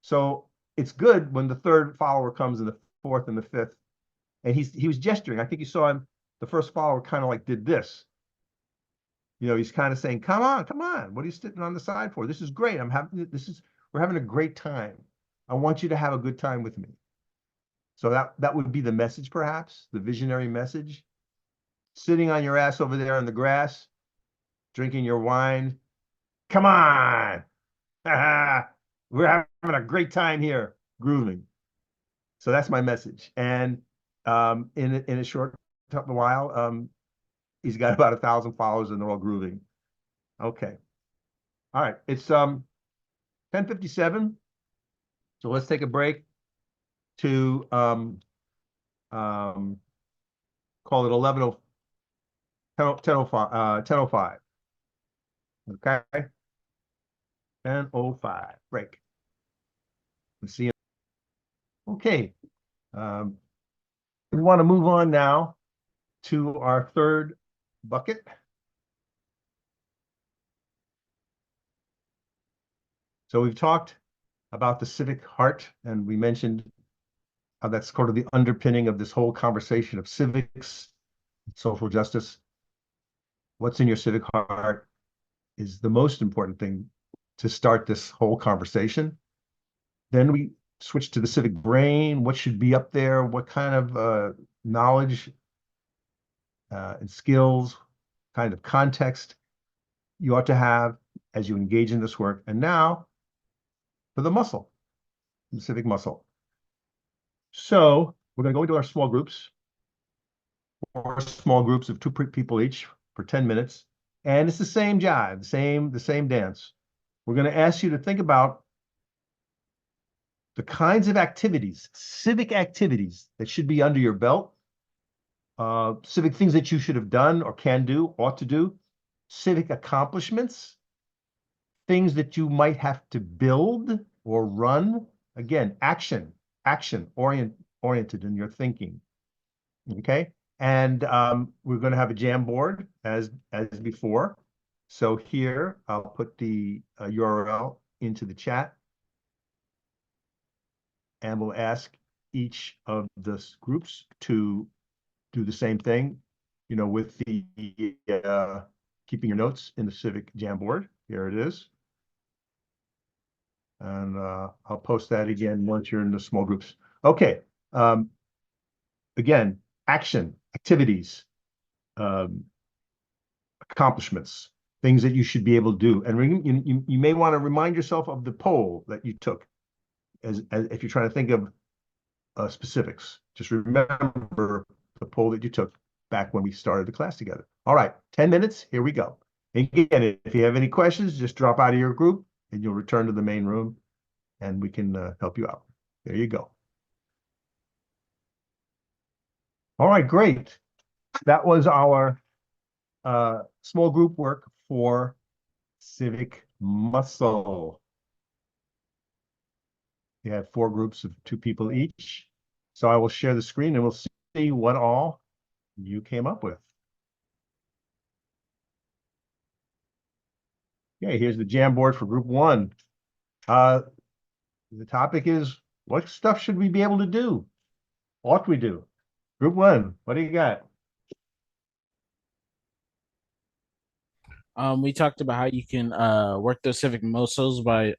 So it's good when the third follower comes and the fourth and the fifth. And he was gesturing. I think you saw him. The first follower kind of like did this. He's kind of saying, "Come on, come on. What are you sitting on the side for? This is great. We're having a great time. I want you to have a good time with me." So that would be the message, perhaps, the visionary message. Sitting on your ass over there in the grass, drinking your wine. Come on. We're having a great time here, grooving. So that's my message. And in a short while, he's got about 1,000 followers and they're all grooving. Okay. All right. It's 10:57. So let's take a break to call it 10:05. Okay. 10:05. Break. Let's see. Okay. We want to move on now to our third bucket. So we've talked about the civic heart, and we mentioned how that's sort of the underpinning of this whole conversation of civics, social justice. What's in your civic heart is the most important thing to start this whole conversation. Then we switch to the civic brain. What should be up there? What kind of knowledge and skills, kind of context you ought to have as you engage in this work. And now for the muscle, the civic muscle. So we're going to go into our small groups, 4 small groups of 2 people each for 10 minutes. And it's the same jive, the same dance. We're going to ask you to think about the kinds of activities, civic activities that should be under your belt civic things that you should have done or can do, ought to do, civic accomplishments, things that you might have to build or run. Again, action oriented in your thinking. Okay. And we're going to have a Jamboard as before. So here I'll put the URL into the chat, and we'll ask each of the groups to do the same thing, with the keeping your notes in the Civic Jamboard. Here it is. And I'll post that again once you're in the small groups. Okay. Again, action, activities, accomplishments, things that you should be able to do. And you may want to remind yourself of the poll that you took as if you're trying to think of specifics. Just remember the poll that you took back when we started the class together. All right, 10 minutes, here we go. And again, if you have any questions, just drop out of your group and you'll return to the main room and we can help you out. There you go. All right, great. That was our small group work for Civic Muscle. We have 4 groups of 2 people each. So I will share the screen and we'll see what all you came up with. Okay, here's the Jamboard for group 1. The topic is, what stuff should we be able to do? Ought we do? Group 1, what do you got? We talked about how you can work those civic muscles by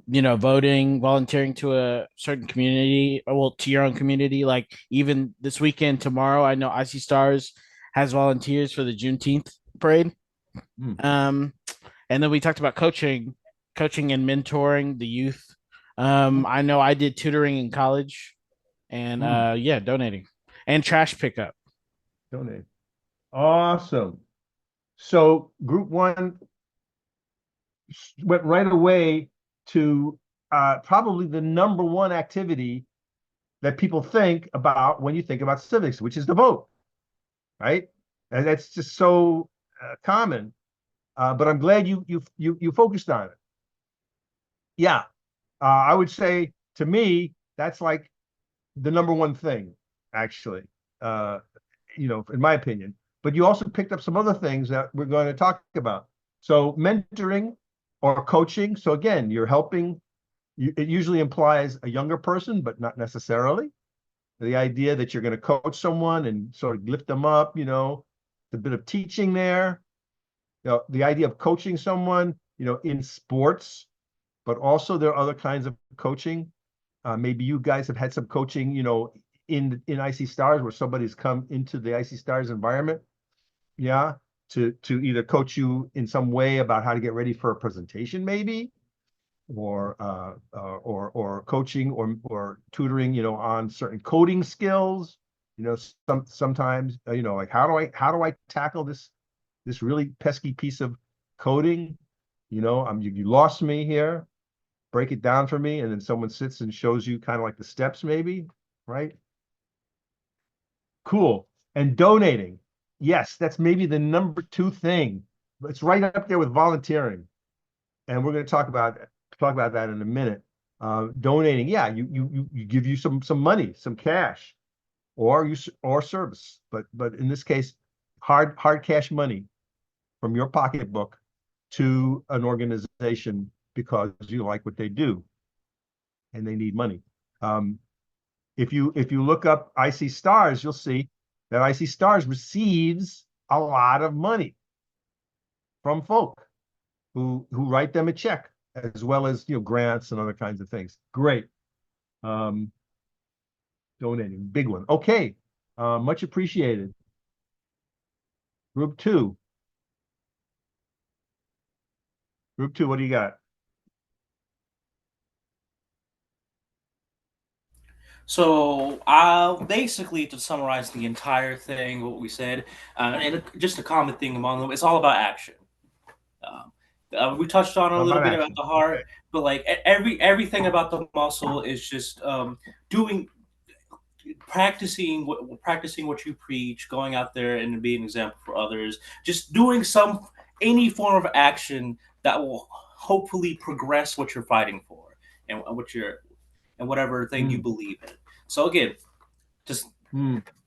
voting, volunteering to a certain community, well, to your own community. Like even this weekend, tomorrow, I know IC Stars has volunteers for the Juneteenth parade. And then we talked about coaching and mentoring the youth. I know I did tutoring in college, and donating and trash pickup. Donate. Awesome. So group 1 went right away to probably the number 1 activity that people think about when you think about civics, which is the vote, right? And that's just so common. But I'm glad you focused on it. Yeah, I would say to me that's like the number 1 thing, actually. In my opinion. But you also picked up some other things that we're going to talk about. So mentoring or coaching. So again, you're helping. It usually implies a younger person, but not necessarily. The idea that you're going to coach someone and sort of lift them up, a bit of teaching there. The idea of coaching someone, in sports, but also there are other kinds of coaching. Maybe you guys have had some coaching, in IC Stars where somebody's come into the IC Stars environment, to either coach you in some way about how to get ready for a presentation, maybe, or coaching or tutoring, on certain coding skills. Sometimes, like how do I tackle this really pesky piece of coding? You lost me here. Break it down for me, and then someone sits and shows you kind of like the steps, maybe, right? Cool. And donating. Yes, that's maybe the number 2 thing. It's right up there with volunteering. And we're going to talk about that in a minute. Donating, yeah, you give you some money, some cash, or service. But in this case, hard cash money from your pocketbook to an organization because you like what they do and they need money. If you look up IC Stars, you'll see that IC Stars receives a lot of money from folk who write them a check, as well as grants and other kinds of things. Great. Donating, big one. Okay, much appreciated. Group 2. Group 2, what do you got? So, basically, to summarize the entire thing, what we said, and just a common thing among them, it's all about action. We touched on a little bit about the heart, but like everything about the muscle is just doing practicing what you preach, going out there and being an example for others, just doing any form of action that will hopefully progress what you're fighting for and whatever thing you believe in. So again, just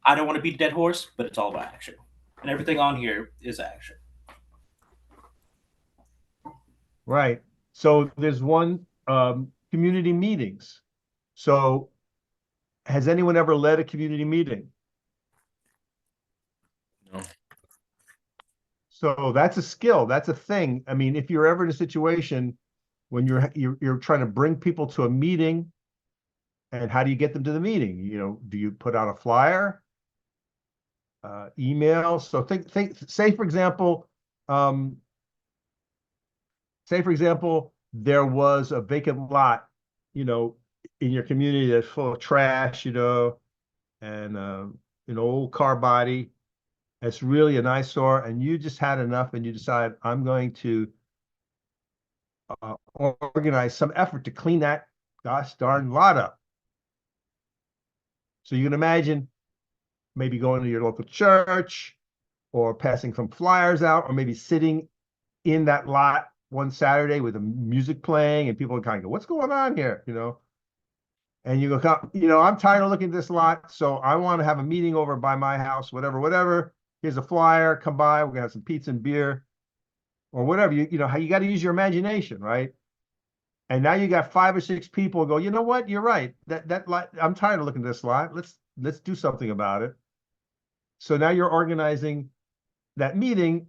I don't want to beat a dead horse, but it's all about action, and everything on here is action. Right. So there's one community meetings. So has anyone ever led a community meeting? No. So that's a skill. That's a thing. I mean, if you're ever in a situation when you're trying to bring people to a meeting, and how do you get them to the meeting? You know, do you put out a flyer, email? So say for example, there was a vacant lot, you know, in your community that's full of trash, you know, and an old car body. It's really an eyesore, and you just had enough, and you decide, I'm going to organize some effort to clean that gosh darn lot up. So you can imagine maybe going to your local church or passing some flyers out, or maybe sitting in that lot one Saturday with the music playing, and people kind of go, what's going on here? You know, and you go, you know, I'm tired of looking at this lot, so I want to have a meeting over by my house, whatever. Here's a flyer, come by, we're gonna have some pizza and beer, or whatever. You know how you got to use your imagination, right? And now you got 5 or 6 people go, you know what? You're right. That lot, I'm tired of looking at this lot. Let's do something about it. So now you're organizing that meeting,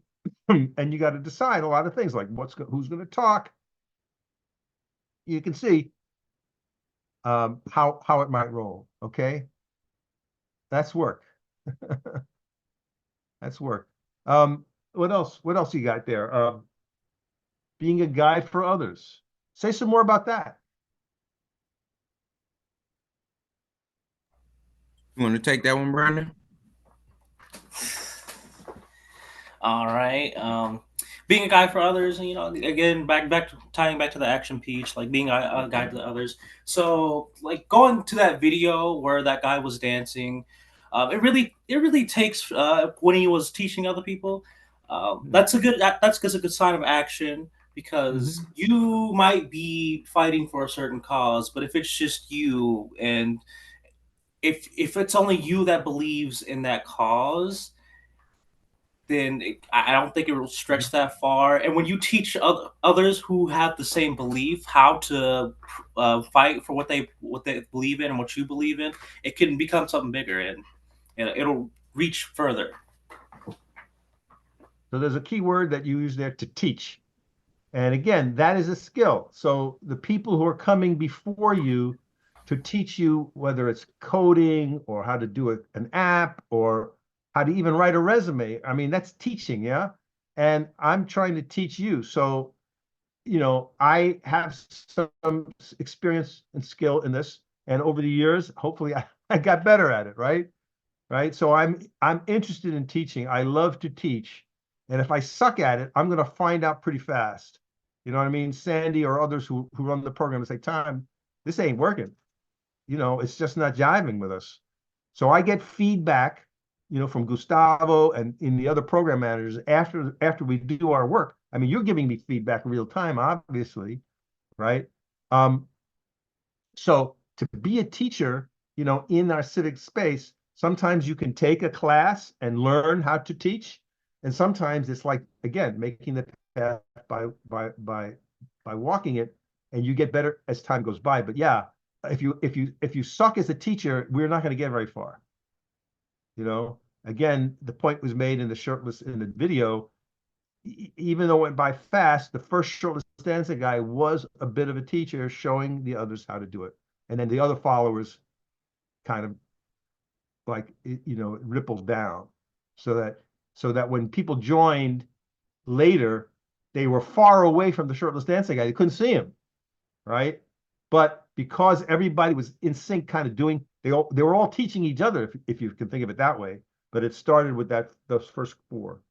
and you got to decide a lot of things like who's going to talk. You can see how it might roll. Okay, that's work. That's work. What else? What else you got there? Being a guide for others. Say some more about that. You want to take that one, Brandon? All right. Being a guide for others, you know, again, tying back to the action piece, like being a guide to others. So, like going to that video where that guy was dancing, it really takes when he was teaching other people. That's a good sign of action because you might be fighting for a certain cause, but if it's just you and if it's only you that believes in that cause, then I don't think it will stretch that far. And when you teach others who have the same belief how to fight for what they believe in and what you believe in, it can become something bigger and it'll reach further. So there's a key word that you use there, to teach. And again, that is a skill. So the people who are coming before you to teach you, whether it's coding or how to do an app or how to even write a resume, I mean, that's teaching, yeah? And I'm trying to teach you. So, you know, I have some experience and skill in this. And over the years, hopefully I got better at it, right? Right. So I'm interested in teaching. I love to teach. And if I suck at it, I'm going to find out pretty fast. You know what I mean? Sandy or others who run the program say, Tom, this ain't working. You know, it's just not jiving with us. So I get feedback, you know, from Gustavo and in the other program managers after we do our work. I mean, you're giving me feedback real time, obviously, right? So to be a teacher, you know, in our civic space, sometimes you can take a class and learn how to teach, and sometimes it's like, again, making the path by walking it, and you get better as time goes by. But yeah, if you suck as a teacher, we're not going to get very far. You know, again, the point was made in the shirtless in the video. Even though it went by fast, the first shirtless dancing guy was a bit of a teacher, showing the others how to do it, and then the other followers kind of like, you know, it ripples down, so that when people joined later, they were far away from the shirtless dancing guy. They couldn't see him, right? But because everybody was in sync, kind of doing, they were all teaching each other, if you can think of it that way. But it started with those first core.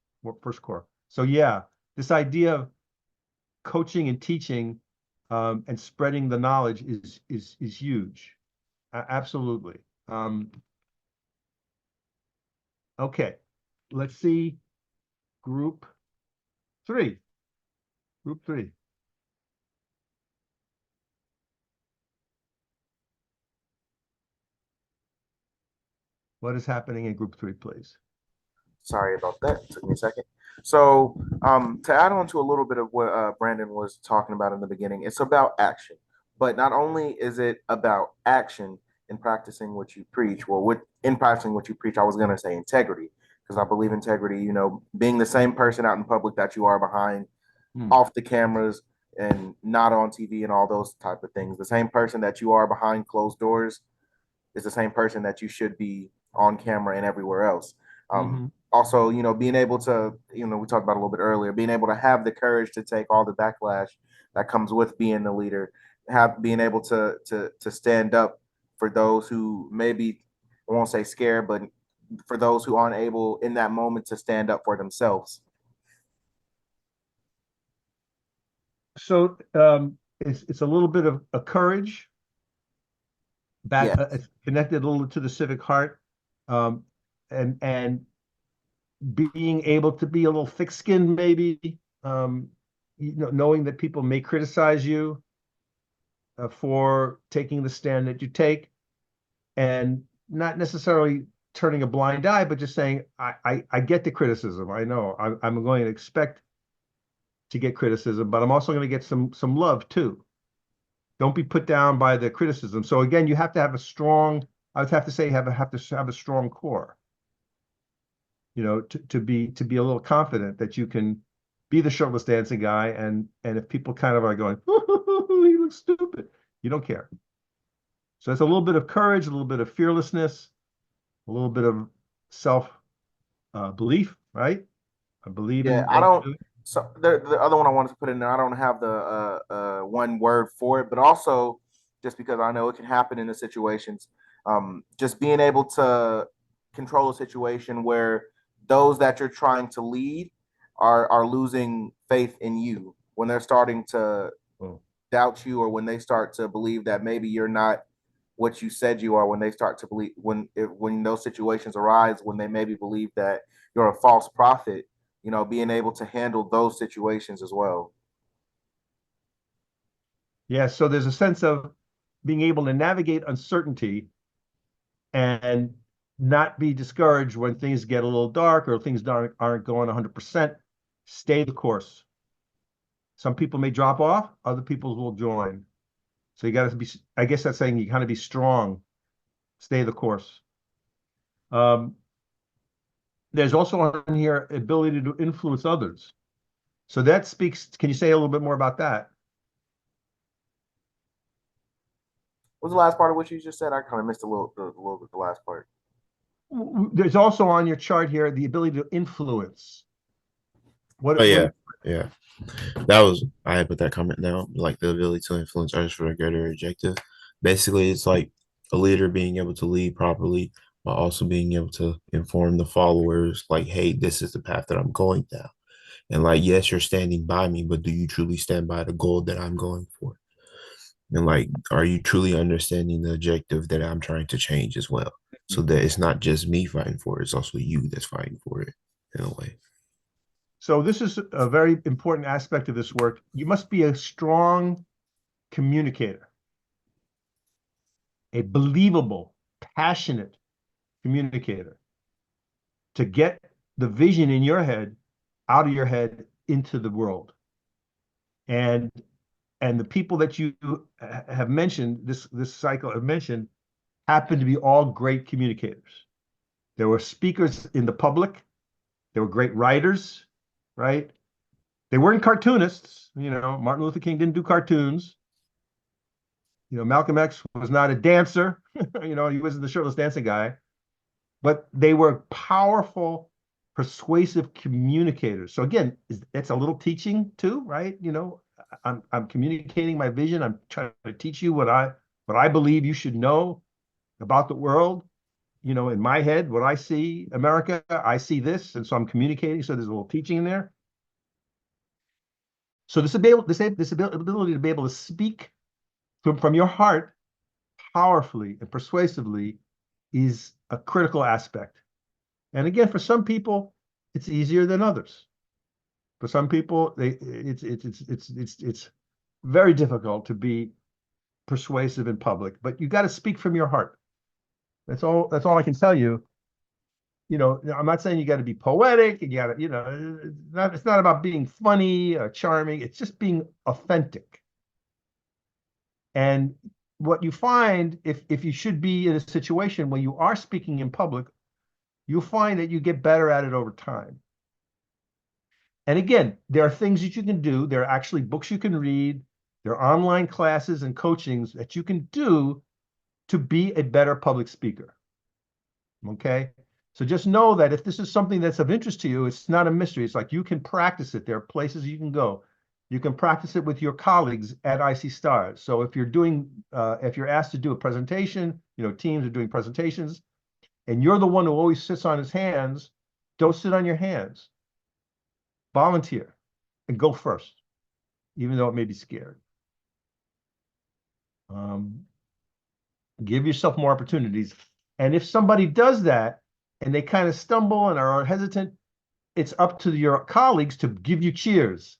So yeah, this idea of coaching and teaching and spreading the knowledge is huge. Absolutely. Okay, let's see group 3. Group 3. What is happening in group 3, please? Sorry about that. Took me a second. So, to add on to a little bit of what Brandon was talking about in the beginning, it's about action. But not only is it about action in practicing what you preach, well, in practicing what you preach, I was going to say integrity, because I believe integrity, being the same person out in public that you are behind, off the cameras and not on TV and all those type of things. The same person that you are behind closed doors is the same person that you should be on camera and everywhere else. Also, being able to, we talked about a little bit earlier, being able to have the courage to take all the backlash that comes with being the leader, being able to stand up for those who maybe, I won't say scared, but for those who aren't able in that moment to stand up for themselves. So it's a little bit of a courage back, Yes. it's connected a little to the civic heart, and being able to be a little thick-skinned, maybe, knowing that people may criticize you for taking the stand that you take, and not necessarily turning a blind eye, but just saying, I get the criticism. I know I'm going to expect to get criticism, but I'm also going to get some love too. Don't be put down by the criticism. So again, you have to have a strong, I would have to say, have to have a strong core, to be a little confident that you can be the shirtless dancing guy, and if people kind of are going, he looks stupid, you don't care. So it's a little bit of courage, a little bit of fearlessness, a little bit of self belief, right? I believe Yeah, in I what I'm don't. doing. So the other one I wanted to put in there, I don't have the one word for it, but also just because I know it can happen in the situations, just being able to control a situation where those that you're trying to lead are losing faith in you when they're starting to doubt you, or when they start to believe that maybe you're not what you said you are, when they start to believe, when those situations arise, when they maybe believe that you're a false prophet, being able to handle those situations as well. Yeah, so there's a sense of being able to navigate uncertainty and not be discouraged when things get a little dark or things aren't going 100%. Stay the course. Some people may drop off, other people will join. So you got to be, I guess that's saying you kind of be strong, stay the course. There's also on here ability to influence others. So that speaks, can you say a little bit more about that? What was the last part of what you just said? I kind of missed a little bit the last part. There's also on your chart here the ability to influence. Oh yeah, yeah. That was I had put that comment down, like the ability to influence others for a greater objective. Basically, it's like a leader being able to lead properly, but also being able to inform the followers, like, hey, this is the path that I'm going down. And like, yes, you're standing by me, but do you truly stand by the goal that I'm going for? And like, are you truly understanding the objective that I'm trying to change as well? So that it's not just me fighting for it, it's also you that's fighting for it in a way. So this is a very important aspect of this work. You must be a strong communicator, a believable, passionate communicator to get the vision in your head out of your head into the world. And the people that you have mentioned, this cycle have mentioned, happen to be all great communicators. There were speakers in the public. They were great writers, right? They weren't cartoonists. Martin Luther King didn't do cartoons. Malcolm X was not a dancer. He wasn't the shirtless dancing guy. But they were powerful, persuasive communicators. So again, it's a little teaching too, right? I'm communicating my vision. I'm trying to teach you what I believe you should know about the world. In my head, what I see, America, I see this, and so I'm communicating. So there's a little teaching in there. So this ability to be able to speak from your heart powerfully and persuasively is a critical aspect. And again, for some people, it's easier than others. For some people, it's very difficult to be persuasive in public, but you got to speak from your heart. That's all I can tell you. You know, I'm not saying you got to be poetic and you got to, you know, it's not about being funny or charming. It's just being authentic. And what you find, if you should be in a situation where you are speaking in public, you'll find that you get better at it over time. And again, there are things that you can do. There are actually books you can read. There are online classes and coachings that you can do to be a better public speaker. Okay? So just know that if this is something that's of interest to you, it's not a mystery. It's like you can practice it. There are places you can go. You can practice it with your colleagues at IC Stars. So if you're asked to do a presentation, you know, teams are doing presentations, and you're the one who always sits on his hands, don't sit on your hands. Volunteer and go first, even though it may be scared. Give yourself more opportunities. And if somebody does that and they kind of stumble and are hesitant, it's up to your colleagues to give you cheers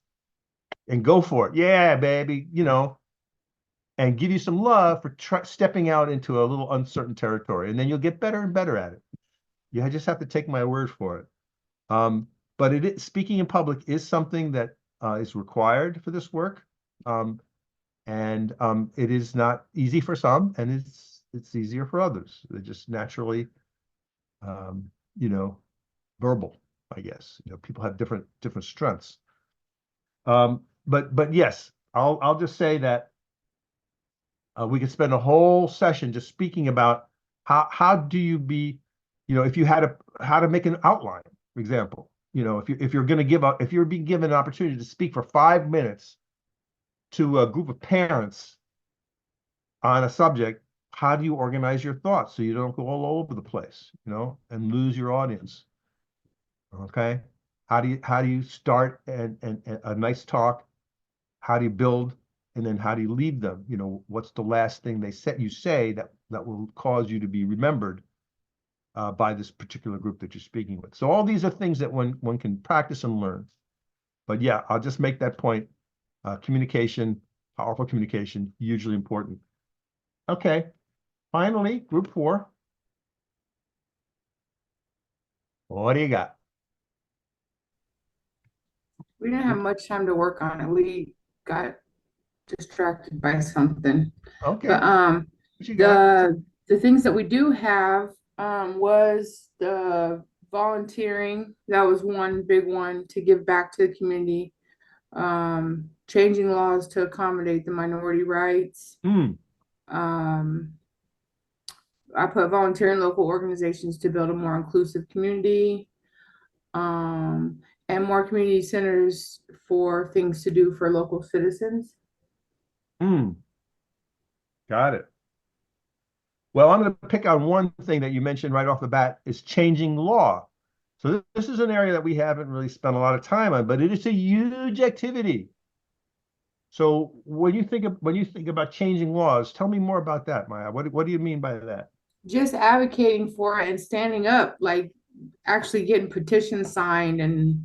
and go for it. Yeah, baby, you know, and give you some love for stepping out into a little uncertain territory. And then you'll get better and better at it. You just have to take my word for it. But speaking in public is something that is required for this work. And it is not easy for some, and it's easier for others. They're just naturally, you know, verbal, I guess. You know, people have different strengths. But yes, I'll just say that we could spend a whole session just speaking about how do you be, you know, if you had how to make an outline, for example. You know, if you're being given an opportunity to speak for 5 minutes to a group of parents on a subject, how do you organize your thoughts so you don't go all over the place, you know, and lose your audience? Okay, how do you start and a nice talk? How do you build, and then how do you leave them? You know, what's the last thing you say that will cause you to be remembered by this particular group that you're speaking with? So all these are things that one can practice and learn. But yeah, I'll just make that point. Communication, powerful communication, hugely important. Okay, finally, group 4. What do you got? We didn't have much time to work on it. We got distracted by something. Okay. But the things that we do have was the volunteering. That was one big one, to give back to the community. Changing laws to accommodate the minority rights. I put volunteering local organizations to build a more inclusive community. And more community centers for things to do for local citizens. Got it. Well, I'm going to pick on one thing that you mentioned right off the bat, is changing law. So this is an area that we haven't really spent a lot of time on, but it is a huge activity. So when you think about changing laws, tell me more about that, Maya. What do you mean by that? Just advocating for it and standing up, like actually getting petitions signed and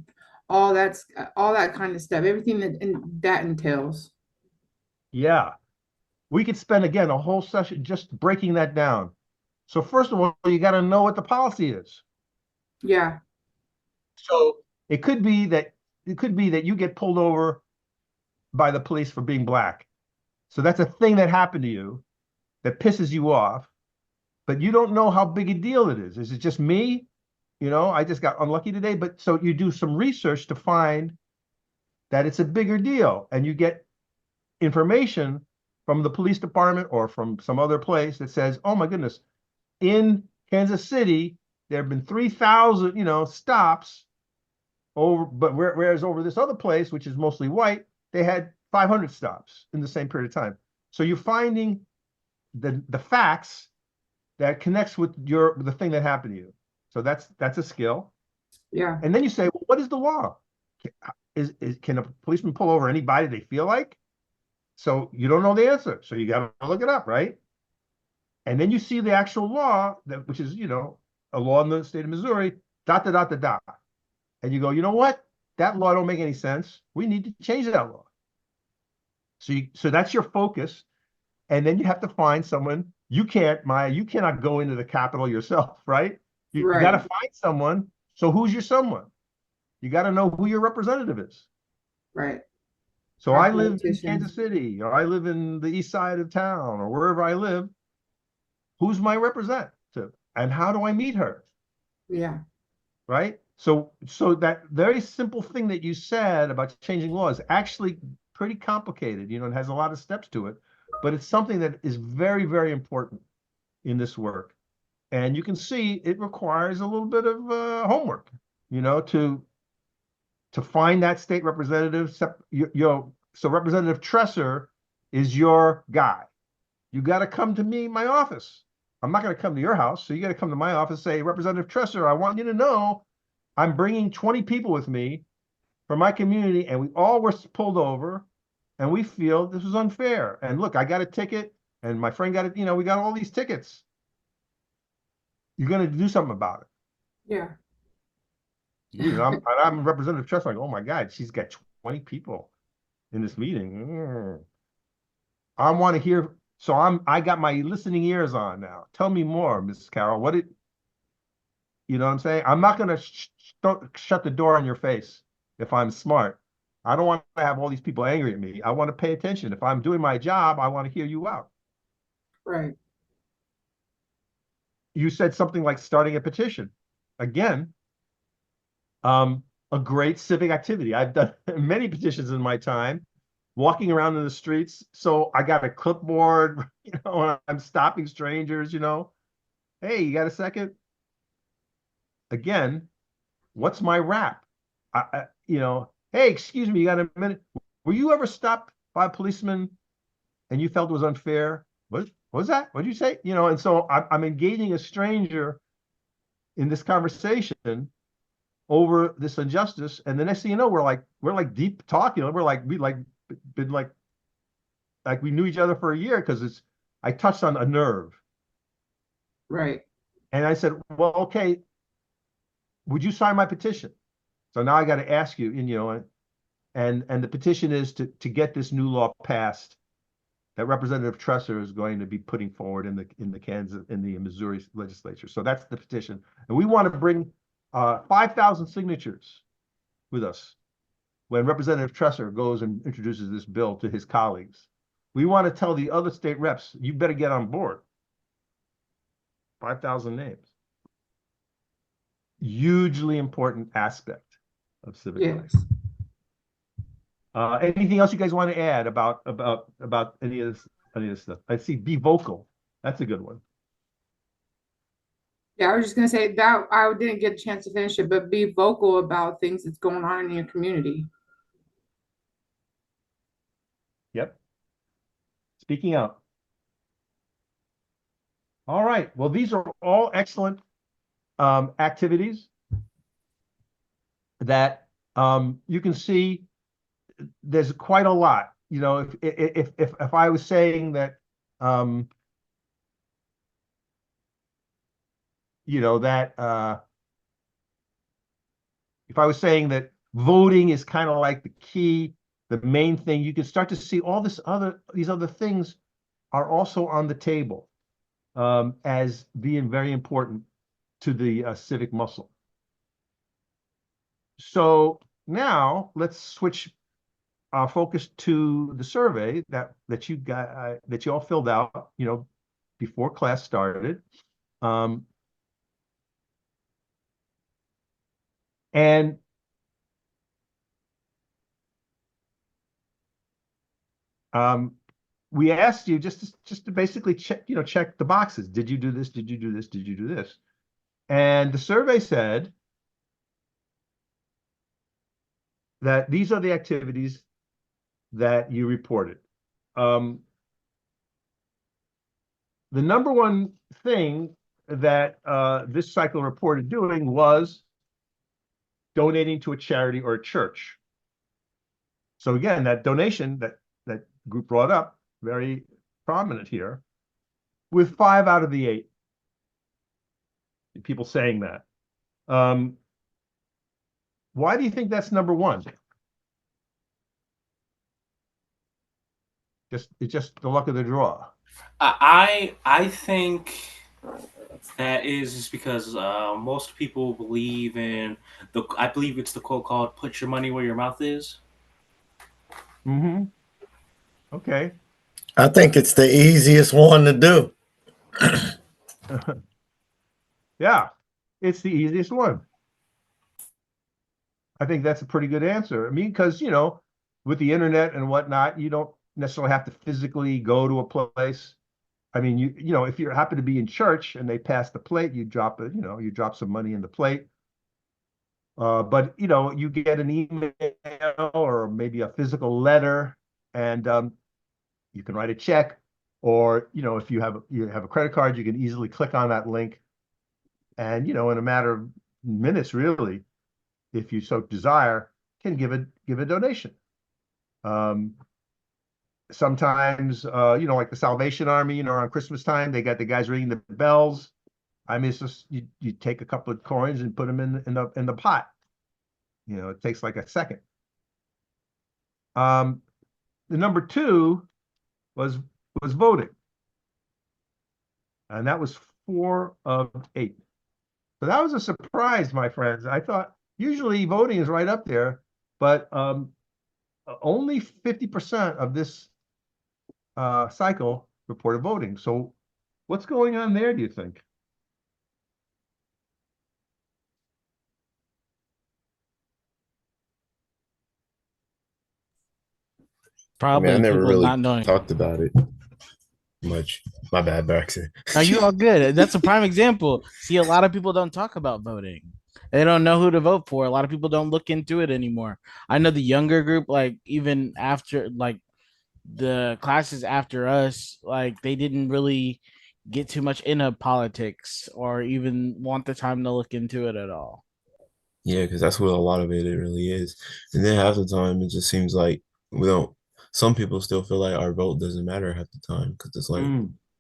all that kind of stuff, everything that entails. Yeah, we could spend, again, a whole session just breaking that down. So first of all, you got to know what the policy is. Yeah. So it could be that you get pulled over by the police for being black. So that's a thing that happened to you that pisses you off, but you don't know how big a deal it is. Is it just me? You know, I just got unlucky today. But so you do some research to find that it's a bigger deal, and you get information from the police department or from some other place that says, oh my goodness, in Kansas City, there have been 3,000, stops over, but whereas over this other place, which is mostly white, they had 500 stops in the same period of time. So you're finding the facts that connects with the thing that happened to you. So that's a skill. Yeah. And then you say, well, what is the law? Can a policeman pull over anybody they feel like? So you don't know the answer. So you got to look it up, right? And then you see the actual law, which is, a law in the state of Missouri dot, dot, dot, dot, dot. And you go, you know what? That law don't make any sense. We need to change that law. So that's your focus. And then you have to find someone. You cannot go into the Capitol yourself, right? You got to find someone. So who's your someone? You got to know who your representative is. Right. So I live in Kansas City, or I live in the east side of town, or wherever I live. Who's my representative? And how do I meet her? Yeah. Right? So that very simple thing that you said about changing law is actually pretty complicated. It has a lot of steps to it, but it's something that is very, very important in this work. And you can see it requires a little bit of homework, to find that state representative. So Representative Tresser is your guy. You got to come to me, my office. I'm not going to come to your house. So you got to come to my office, say, Representative Tresser, I want you to know I'm bringing 20 people with me from my community, and we all were pulled over, and we feel this was unfair. And look, I got a ticket, and my friend got it. We got all these tickets. You're going to do something about it. Yeah. I'm Representative Trust, like, oh my God, she's got 20 people in this meeting. I want to hear. So I got my listening ears on now. Tell me more, Mrs. Carroll. You know what I'm saying? I'm not going to shut the door on your face if I'm smart. I don't want to have all these people angry at me. I want to pay attention. If I'm doing my job, I want to hear you out. Right. You said something like starting a petition. Again, a great civic activity. I've done many petitions in my time, walking around in the streets. So I got a clipboard, I'm stopping strangers, Hey, you got a second? Again, what's my rap? Hey, excuse me, you got a minute? Were you ever stopped by a policeman and you felt it was unfair? What was that? What did you say? And so I'm engaging a stranger in this conversation over this injustice, and the next thing you know, we're like deep talking. Been like we knew each other for a year because I touched on a nerve. Right. And I said, well, okay, would you sign my petition? So now I got to ask you, and the petition is to get this new law passed that Representative Tresser is going to be putting forward in the Missouri legislature. So that's the petition, and we want to bring 5,000 signatures with us when Representative Tresser goes and introduces this bill to his colleagues. We want to tell the other state reps, you better get on board. 5,000 names. Hugely important aspect of civic life. Anything else you guys want to add about any of this stuff? I see be vocal. That's a good one. Yeah, I was just gonna say that I didn't get a chance to finish it, but be vocal about things that's going on in your community. Yep. Speaking out. All right. Well, these are all excellent activities that you can see. There's quite a lot. If I was saying that, if I was saying that voting is kind of like the key, the main thing, you can start to see all these other things are also on the table as being very important to the civic muscle. So now let's switch our focus to the survey that you got that you all filled out, before class started. And we asked you just to basically check the boxes. Did you do this? Did you do this? Did you do this? And the survey said that these are the activities that you reported. The number one thing that this cycle reported doing was donating to a charity or a church. So again, that donation that group brought up, very prominent here, with 5 out of the 8 people saying that. Why do you think that's number one? It's just the luck of the draw. I think that is just because most people believe in I believe it's the quote called "Put your money where your mouth is." Mm-hmm. Okay. I think it's the easiest one to do. Yeah, it's the easiest one. I think that's a pretty good answer. I mean, because, with the internet and whatnot, you don't necessarily have to physically go to a place. I mean, if you happen to be in church and they pass the plate, you drop it, you drop some money in the plate. But you get an email or maybe a physical letter, and you can write a check, or if you have a credit card, you can easily click on that link, and in a matter of minutes, really, if you so desire, can give a donation. Sometimes, like the Salvation Army, around Christmas time, they got the guys ringing the bells. I mean, it's just you take a couple of coins and put them in the pot. It takes like a second. The number two was voting, and that was 4 of 8. So that was a surprise, my friends. I thought usually voting is right up there, but only 50% of this cycle reported voting. So what's going on there, do you think? Probably I never people really not knowing. talked about it much. My bad, Braxton. Are you all good? That's a prime example. See, a lot of people don't talk about voting. They don't know who to vote for. A lot of people don't look into it anymore. I know the younger group, like even after like the classes after us, like they didn't really get too much into politics or even want the time to look into it at all. Yeah, because that's what a lot of it really is. And then half the time, it just seems like we don't. Some people still feel like our vote doesn't matter half the time because it's like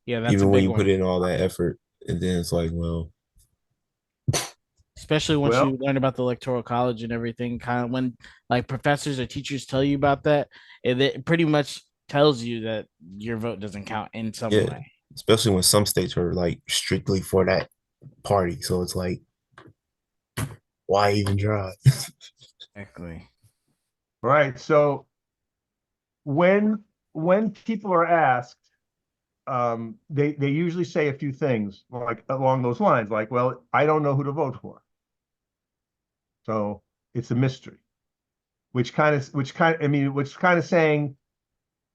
Yeah, that's a even when big you put one. in all that effort, and then it's like, well, Especially once Well, you learn about the electoral college and everything, kind of when like professors or teachers tell you about that, it pretty much tells you that your vote doesn't count in some yeah, way. especially when some states are like strictly for that party. So it's like, why even try? Exactly. right. So when people are asked, they usually say a few things like along those lines, like, well, I don't know who to vote for. So it's a mystery, which kind of saying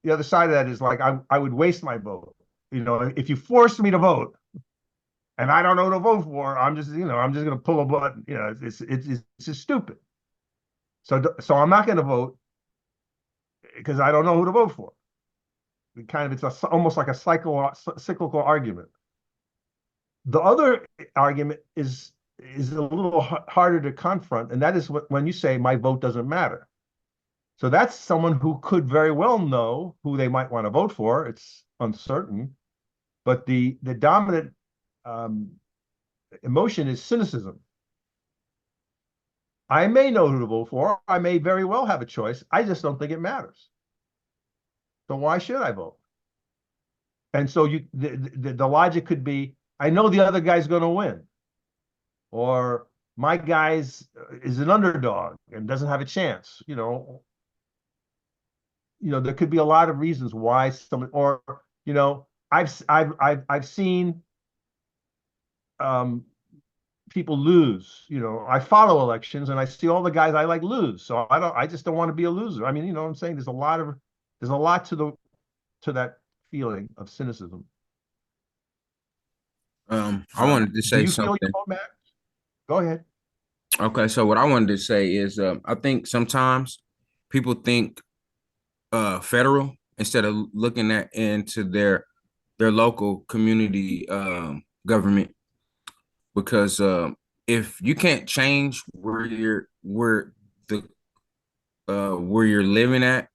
the other side of that is like, I would waste my vote. If you force me to vote and I don't know who to vote for, I'm just going to pull a button. It's just stupid. So I'm not going to vote because I don't know who to vote for. It's almost like a cyclical argument. The other argument is a little harder to confront, and that is when you say my vote doesn't matter. So that's someone who could very well know who they might want to vote for. It's uncertain, but the dominant emotion is cynicism. I may know who to vote for. I may very well have a choice. I just don't think it matters. So why should I vote? And so the logic could be, I know the other guy's going to win, or my guy's is an underdog and doesn't have a chance. There could be a lot of reasons why someone, or I've seen people lose. I follow elections and I see all the guys I like lose, so I just don't want to be a loser. I mean, what I'm saying, there's a lot to that feeling of cynicism. I wanted to Do say you feel your something. vote matters? Go ahead. Okay, so what I wanted to say is, I think sometimes people think federal instead of looking at into their local community government, because if you can't change where you're living at,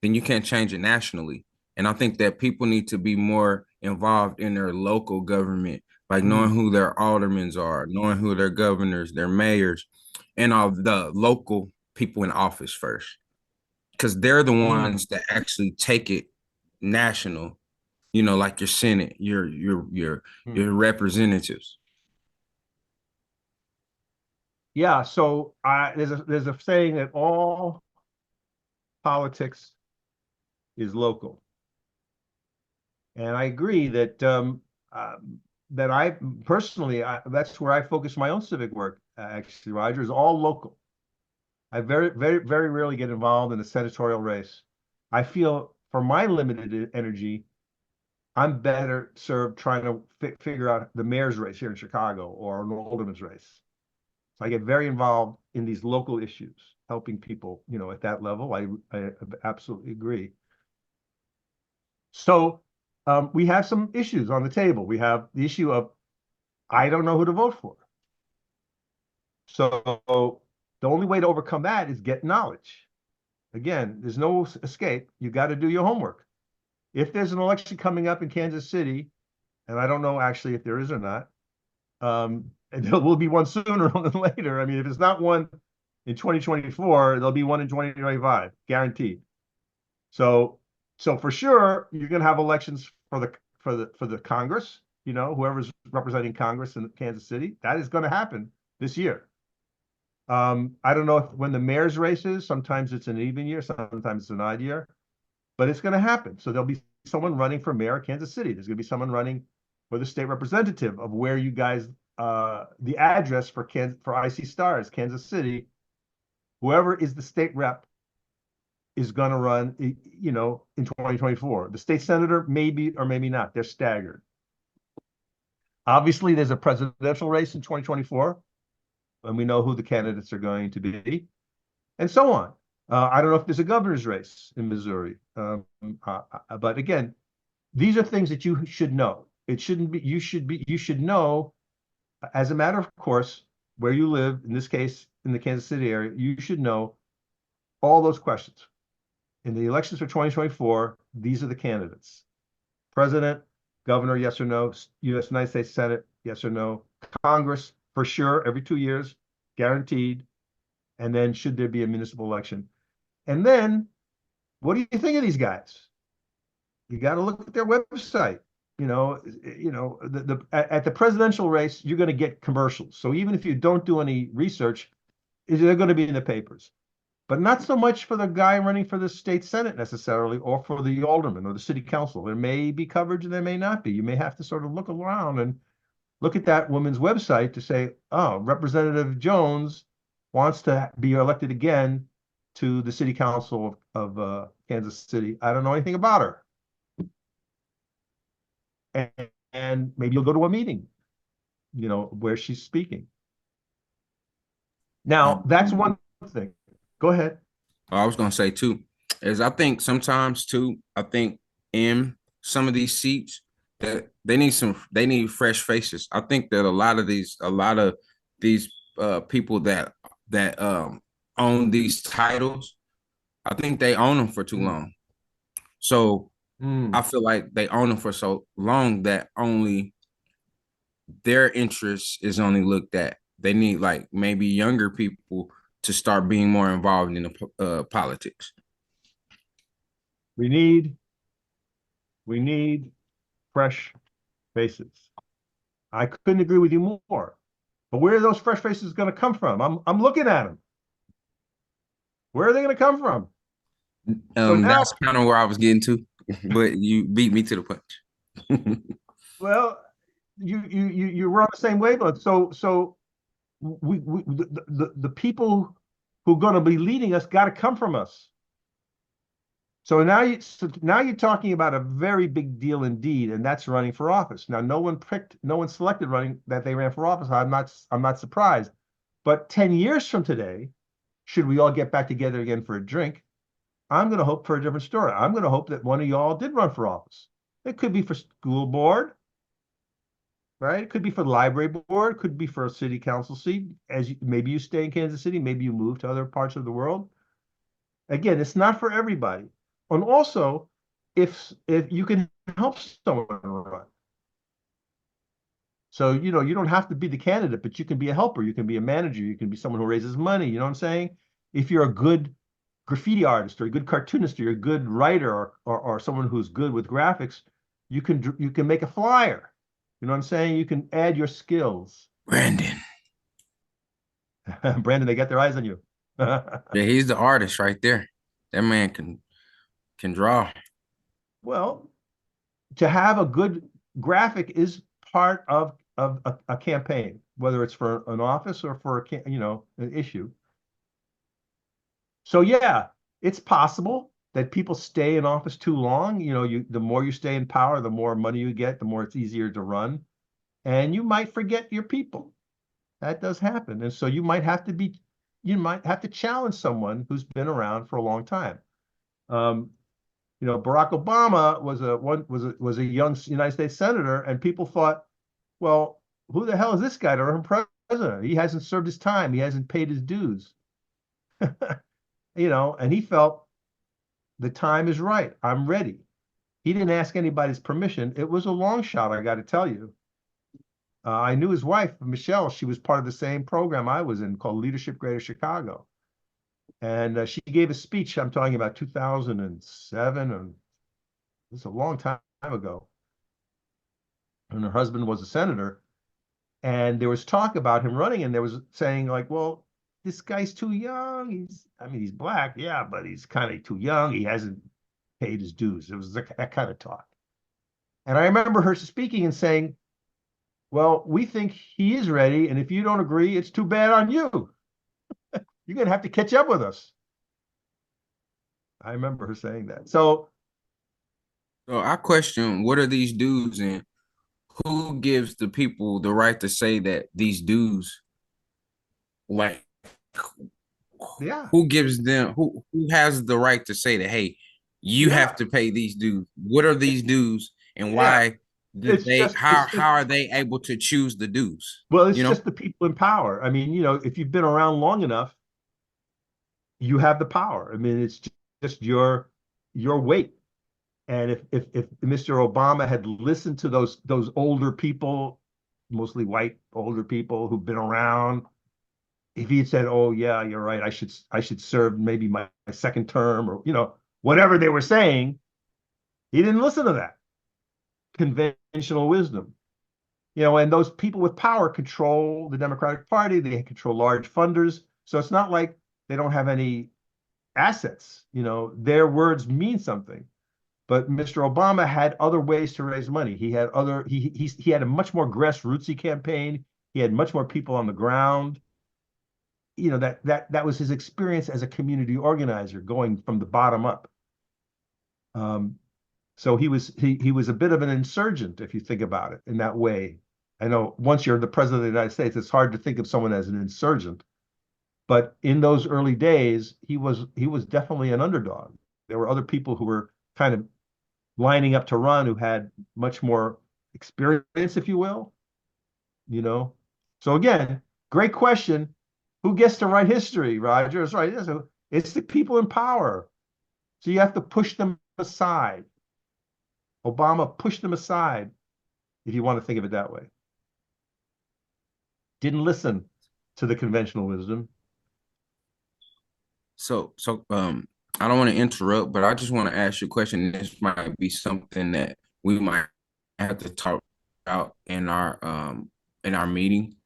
then you can't change it nationally. And I think that people need to be more involved in their local government like knowing who their aldermen are, knowing who their governors, their mayors, and all the local people in office first, because they're the ones that actually take it national. You know, like your Senate, your representatives. Yeah, so there's a saying that all politics is local, and I agree that that I personally that's where I focus my own civic work. Actually, Roger, is all local. I very rarely get involved in a senatorial race. I feel for my limited energy, I'm better served trying to figure out the mayor's race here in Chicago or an alderman's race. So I get very involved in these local issues, helping people, you know, at that level. I absolutely agree. So we have some issues on the table. We have the issue of I don't know who to vote for. So the only way to overcome that is get knowledge. Again, there's no escape. You got to do your homework. If there's an election coming up in Kansas City, and I don't know actually if there is or not, and there will be one sooner than later. I mean, if it's not one in 2024, there'll be one in 2025, guaranteed. So for sure, you're going to have elections for the Congress. You know, whoever's representing Congress in Kansas City, that is going to happen this year. I don't know when the mayor's race is. Sometimes it's an even year, sometimes it's an odd year, but it's going to happen. So there'll be someone running for mayor of Kansas City. There's going to be someone running for the state representative of where you guys, the address for IC Stars, Kansas City. Whoever is the state rep is going to run, you know, in 2024. The state senator, maybe or maybe not. They're staggered. Obviously, there's a presidential race in 2024, and we know who the candidates are going to be, and so on. I don't know if there's a governor's race in Missouri, but again, these are things that you should know. It shouldn't be. You should know, as a matter of course, where you live. In this case, in the Kansas City area, you should know all those questions. In the elections for 2024, these are the candidates: president, governor, yes or no; United States Senate, yes or no; Congress, for sure, every 2 years, guaranteed. And then should there be a municipal election? And then, what do you think of these guys? You got to look at their website. You know, at the presidential race, you're going to get commercials. So even if you don't do any research, they're going to be in the papers. But not so much for the guy running for the state senate necessarily, or for the alderman or the city council. There may be coverage and there may not be. You may have to sort of look around and look at that woman's website to say, oh, Representative Jones wants to be elected again to the city council of Kansas City. I don't know anything about her. And maybe you'll go to a meeting, you know, where she's speaking. Now, that's one thing. Go ahead. I was going to say too, is I think sometimes too, I think in some of these seats that they need fresh faces. I think that a lot of these people that own these titles, I think they own them for too long. So I feel like they own them for so long that only their interest is only looked at. They need like maybe younger people to start being more involved in the politics. We need fresh faces. I couldn't agree with you more. But where are those fresh faces going to come from? I'm looking at them. Where are they going to come from? So now, that's kind of where I was getting to, but you beat me to the punch. Well, you were on the same wavelength. So the people who are going to be leading us got to come from us. So now you're talking about a very big deal indeed, and that's running for office. Now, no one selected running that they ran for office. I'm not surprised. But 10 years from today, should we all get back together again for a drink, I'm going to hope for a different story. I'm going to hope that one of y'all did run for office. It could be for school board, right? It could be for the library board. It could be for a city council seat. Maybe you stay in Kansas City. Maybe you move to other parts of the world. Again, it's not for everybody. And also, if you can help someone run. So, you know, you don't have to be the candidate, but you can be a helper. You can be a manager. You can be someone who raises money. You know what I'm saying? If you're a good graffiti artist or a good cartoonist or you're a good writer or someone who's good with graphics, you can make a flyer. You know what I'm saying? You can add your skills. Brandon. Brandon, they got their eyes on you. Yeah, he's the artist right there. That man can draw. Well, to have a good graphic is part of a campaign, whether it's for an office or for an issue. So yeah, it's possible that people stay in office too long. You know, the more you stay in power, the more money you get, the more it's easier to run, and you might forget your people. That does happen, and so you might have to challenge someone who's been around for a long time. You know, Barack Obama was a young United States senator, and people thought, well, who the hell is this guy to run president? He hasn't served his time. He hasn't paid his dues. You know, and he felt the time is right. I'm ready. He didn't ask anybody's permission. It was a long shot, I got to tell you. I knew his wife, Michelle. She was part of the same program I was in called Leadership Greater Chicago. And she gave a speech, I'm talking about 2007, and it's a long time ago. And her husband was a senator. And there was talk about him running, and there was saying like, well, this guy's too young. He's black, yeah, but he's kind of too young. He hasn't paid his dues. It was that kind of talk. And I remember her speaking and saying, well, we think he is ready, and if you don't agree, it's too bad on you. You're going to have to catch up with us. I remember her saying that. So I question, what are these dues, and who gives the people the right to say that these dues, like, yeah, who gives them, who has the right to say that, hey, you have to pay these dues? What are these dues, and why did how are they able to choose the dues? Well, it's just the people in power. I mean, you know, if you've been around long enough, you have the power. I mean, it's just your weight. And if Mr. Obama had listened to those older people, mostly white older people who've been around, if he had said, "Oh yeah, you're right, I should serve maybe my second term," or whatever they were saying, he didn't listen to that conventional wisdom. And those people with power control the Democratic Party. They control large funders, so it's not like they don't have any assets. Their words mean something. But Mr. Obama had other ways to raise money. He had he had a much more grassrootsy campaign. He had much more people on the ground. That was his experience as a community organizer, going from the bottom up. So he was a bit of an insurgent, if you think about it in that way. I know once you're the president of the United States, it's hard to think of someone as an insurgent. But in those early days, he was definitely an underdog. There were other people who were kind of lining up to run who had much more experience, if you will. So again, great question. Who gets to write history, Roger? It's right. It's the people in power. So you have to push them aside. Obama pushed them aside, if you want to think of it that way. Didn't listen to the conventional wisdom. So I don't want to interrupt, but I just want to ask you a question. This might be something that we might have to talk about in our meeting.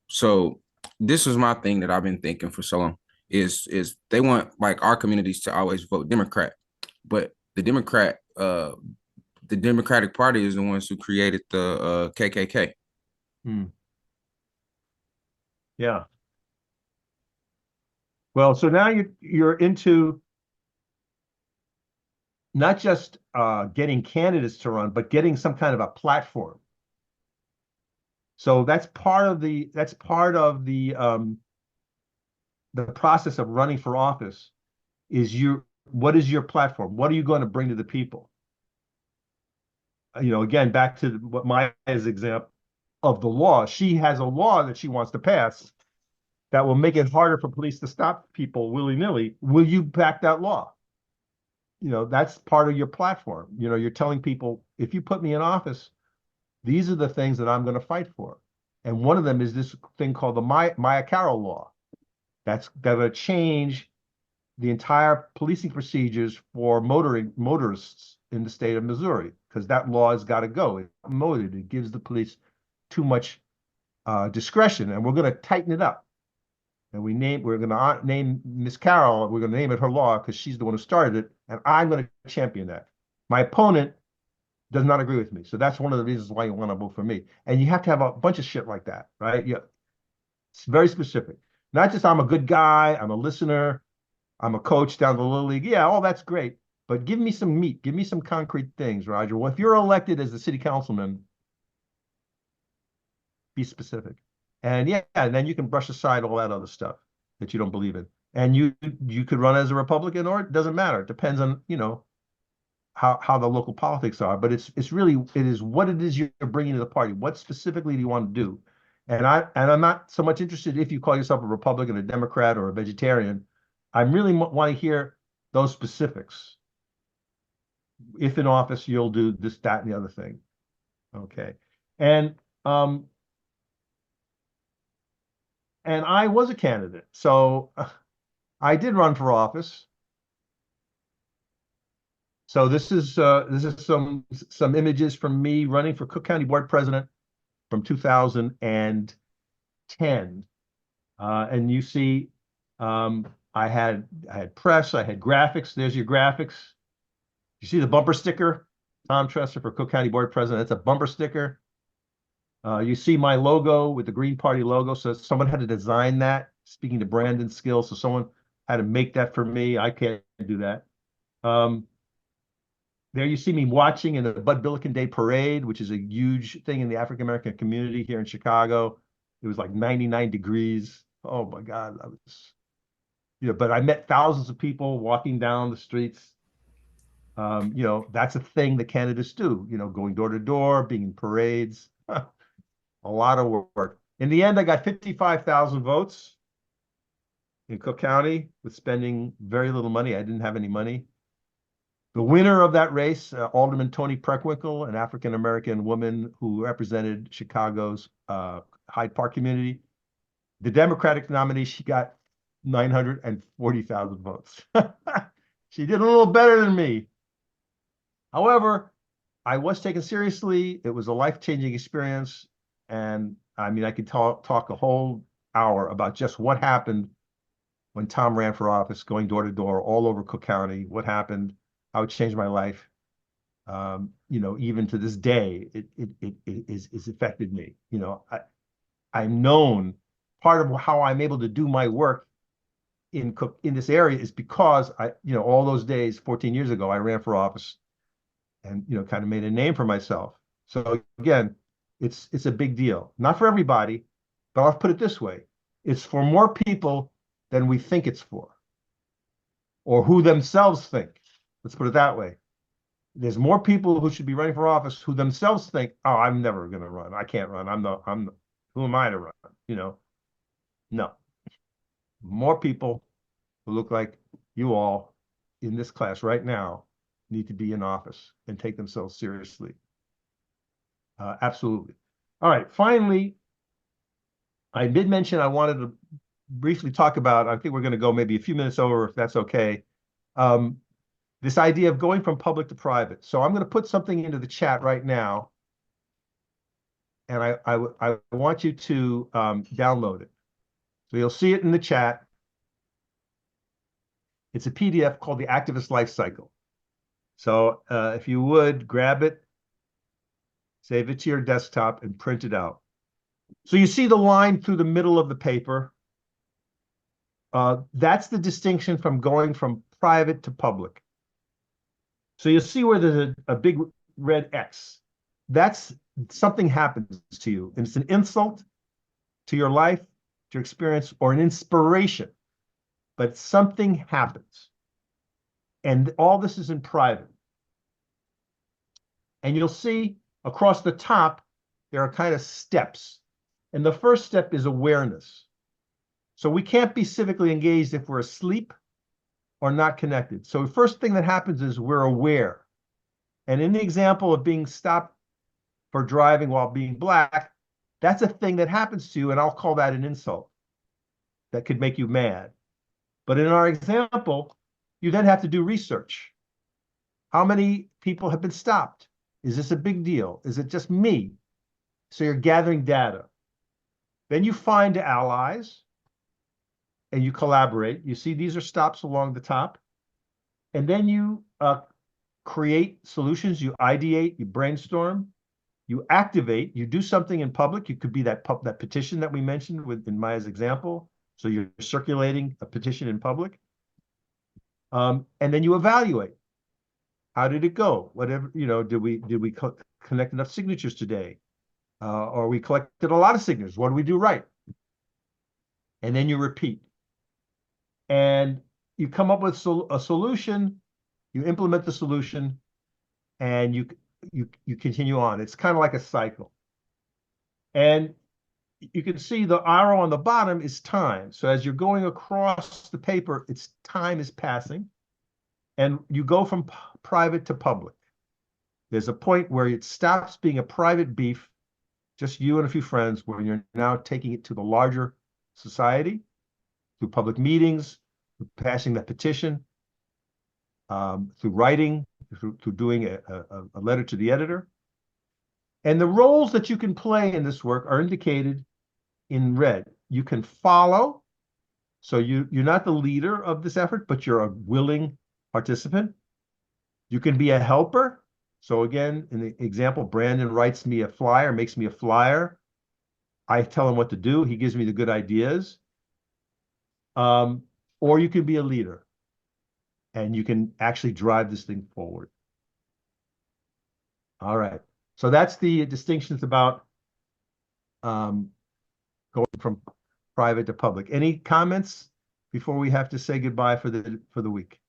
So this was my thing that I've been thinking for so long is they want like our communities to always vote Democrat, but the Democratic Party is the ones who created the KKK. Yeah. Well, so now you're into not just getting candidates to run, but getting some kind of a platform. So that's part of the process of running for office. What is your platform? What are you going to bring to the people? Again, back to what Maya's example of the law. She has a law that she wants to pass that will make it harder for police to stop people willy-nilly. Will you back that law? That's part of your platform. You're telling people, if you put me in office, These are the things that I'm going to fight for. And one of them is this thing called the Maya Carroll law. That's going to change the entire policing procedures for motorists in the state of Missouri, because that law has got to go. It's outmoded. It gives the police too much discretion, and we're going to tighten it up. And we're going to name Miss Carroll. We're going to name it her law because she's the one who started it, and I'm going to champion that. My opponent does not agree with me, so that's one of the reasons why you want to vote for me. And you have to have a bunch of shit like that, right? Yeah, it's very specific. Not just I'm a good guy, I'm a listener, I'm a coach down the Little League. Yeah, all that's great, but give me some meat, give me some concrete things, Roger. Well, if you're elected as a city councilman, be specific. And yeah, and then you can brush aside all that other stuff that you don't believe in. And you could run as a Republican, or it doesn't matter. It depends on, how the local politics are. But it is what it is you're bringing to the party. What specifically do you want to do? And I'm not so much interested if you call yourself a Republican, a Democrat, or a vegetarian. I really want to hear those specifics. If in office, you'll do this, that, and the other thing. Okay. And I was a candidate. So I did run for office. So this is some images from me running for Cook County Board President from 2010. And you see, I had press, I had graphics. There's your graphics. You see the bumper sticker, Tom Tresser for Cook County Board President. That's a bumper sticker. You see my logo with the Green Party logo. So someone had to design that, speaking to Brandon's skills. So someone had to make that for me. I can't do that. There you see me watching in the Bud Billiken Day Parade, which is a huge thing in the African-American community here in Chicago. It was like 99 degrees. Oh my God. But I met thousands of people walking down the streets. That's a thing that candidates do, going door to door, being in parades. A lot of work. In the end, I got 55,000 votes in Cook County with spending very little money. I didn't have any money. The winner of that race, Alderman Toni Preckwinkle, an African-American woman who represented Chicago's Hyde Park community. The Democratic nominee, she got 940,000 votes. She did a little better than me. However, I was taken seriously. It was a life-changing experience. And I mean, I could talk a whole hour about just what happened when Tom ran for office, going door to door all over Cook County, what happened, how it changed my life. Even to this day, it is affected me. I'm known, part of how I'm able to do my work in this area is because all those days, 14 years ago, I ran for office and, kind of made a name for myself. So again, it's a big deal. Not for everybody, but I'll put it this way. It's for more people than we think it's for, or who themselves think. Let's put it that way. There's more people who should be running for office who themselves think, "Oh, I'm never going to run. I can't run. Who am I to run?" No. More people who look like you all in this class right now need to be in office and take themselves seriously. Absolutely. All right. Finally, I did mention I wanted to briefly talk about, I think we're going to go maybe a few minutes over if that's okay. This idea of going from public to private. So I'm going to put something into the chat right now. And I want you to download it. So you'll see it in the chat. It's a PDF called The Activist Life Cycle. So if you would, grab it, save it to your desktop, and print it out. So you see the line through the middle of the paper. That's the distinction from going from private to public. So you'll see where there's a big red X. That's something happens to you. And it's an insult to your life, to your experience, or an inspiration. But something happens. And all this is in private. And you'll see across the top, there are kind of steps. And the first step is awareness. So we can't be civically engaged if we're asleep or not connected. So the first thing that happens is we're aware. And in the example of being stopped for driving while being black, that's a thing that happens to you, and I'll call that an insult. That could make you mad. But in our example, you then have to do research. How many people have been stopped? Is this a big deal? Is it just me? So you're gathering data. Then you find allies and you collaborate. You see these are stops along the top. And then you create solutions. You ideate, you brainstorm, you activate, you do something in public. It could be that petition that we mentioned in Maya's example. So you're circulating a petition in public. And then you evaluate. How did it go? Whatever, did we connect enough signatures today? Or we collected a lot of signatures. What do we do right? And then you repeat. And you come up with a solution, you implement the solution, and you continue on. It's kind of like a cycle. And you can see the arrow on the bottom is time. So as you're going across the paper, time is passing. And you go from private to public. There's a point where it stops being a private beef, just you and a few friends, where you're now taking it to the larger society through public meetings, through passing that petition, through writing, through doing a letter to the editor. And the roles that you can play in this work are indicated in red. You can follow. So you're not the leader of this effort, but you're a willing participant. You can be a helper. So again, in the example, Brandon writes me a flyer, makes me a flyer. I tell him what to do. He gives me the good ideas. Or you can be a leader and you can actually drive this thing forward. All right. So that's the distinctions about going from private to public. Any comments before we have to say goodbye for the week?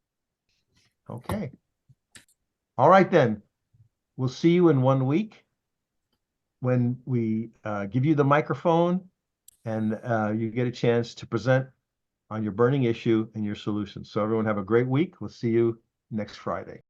Okay. All right, then. We'll see you in 1 week when we give you the microphone and you get a chance to present on your burning issue and your solutions. So everyone have a great week. We'll see you next Friday.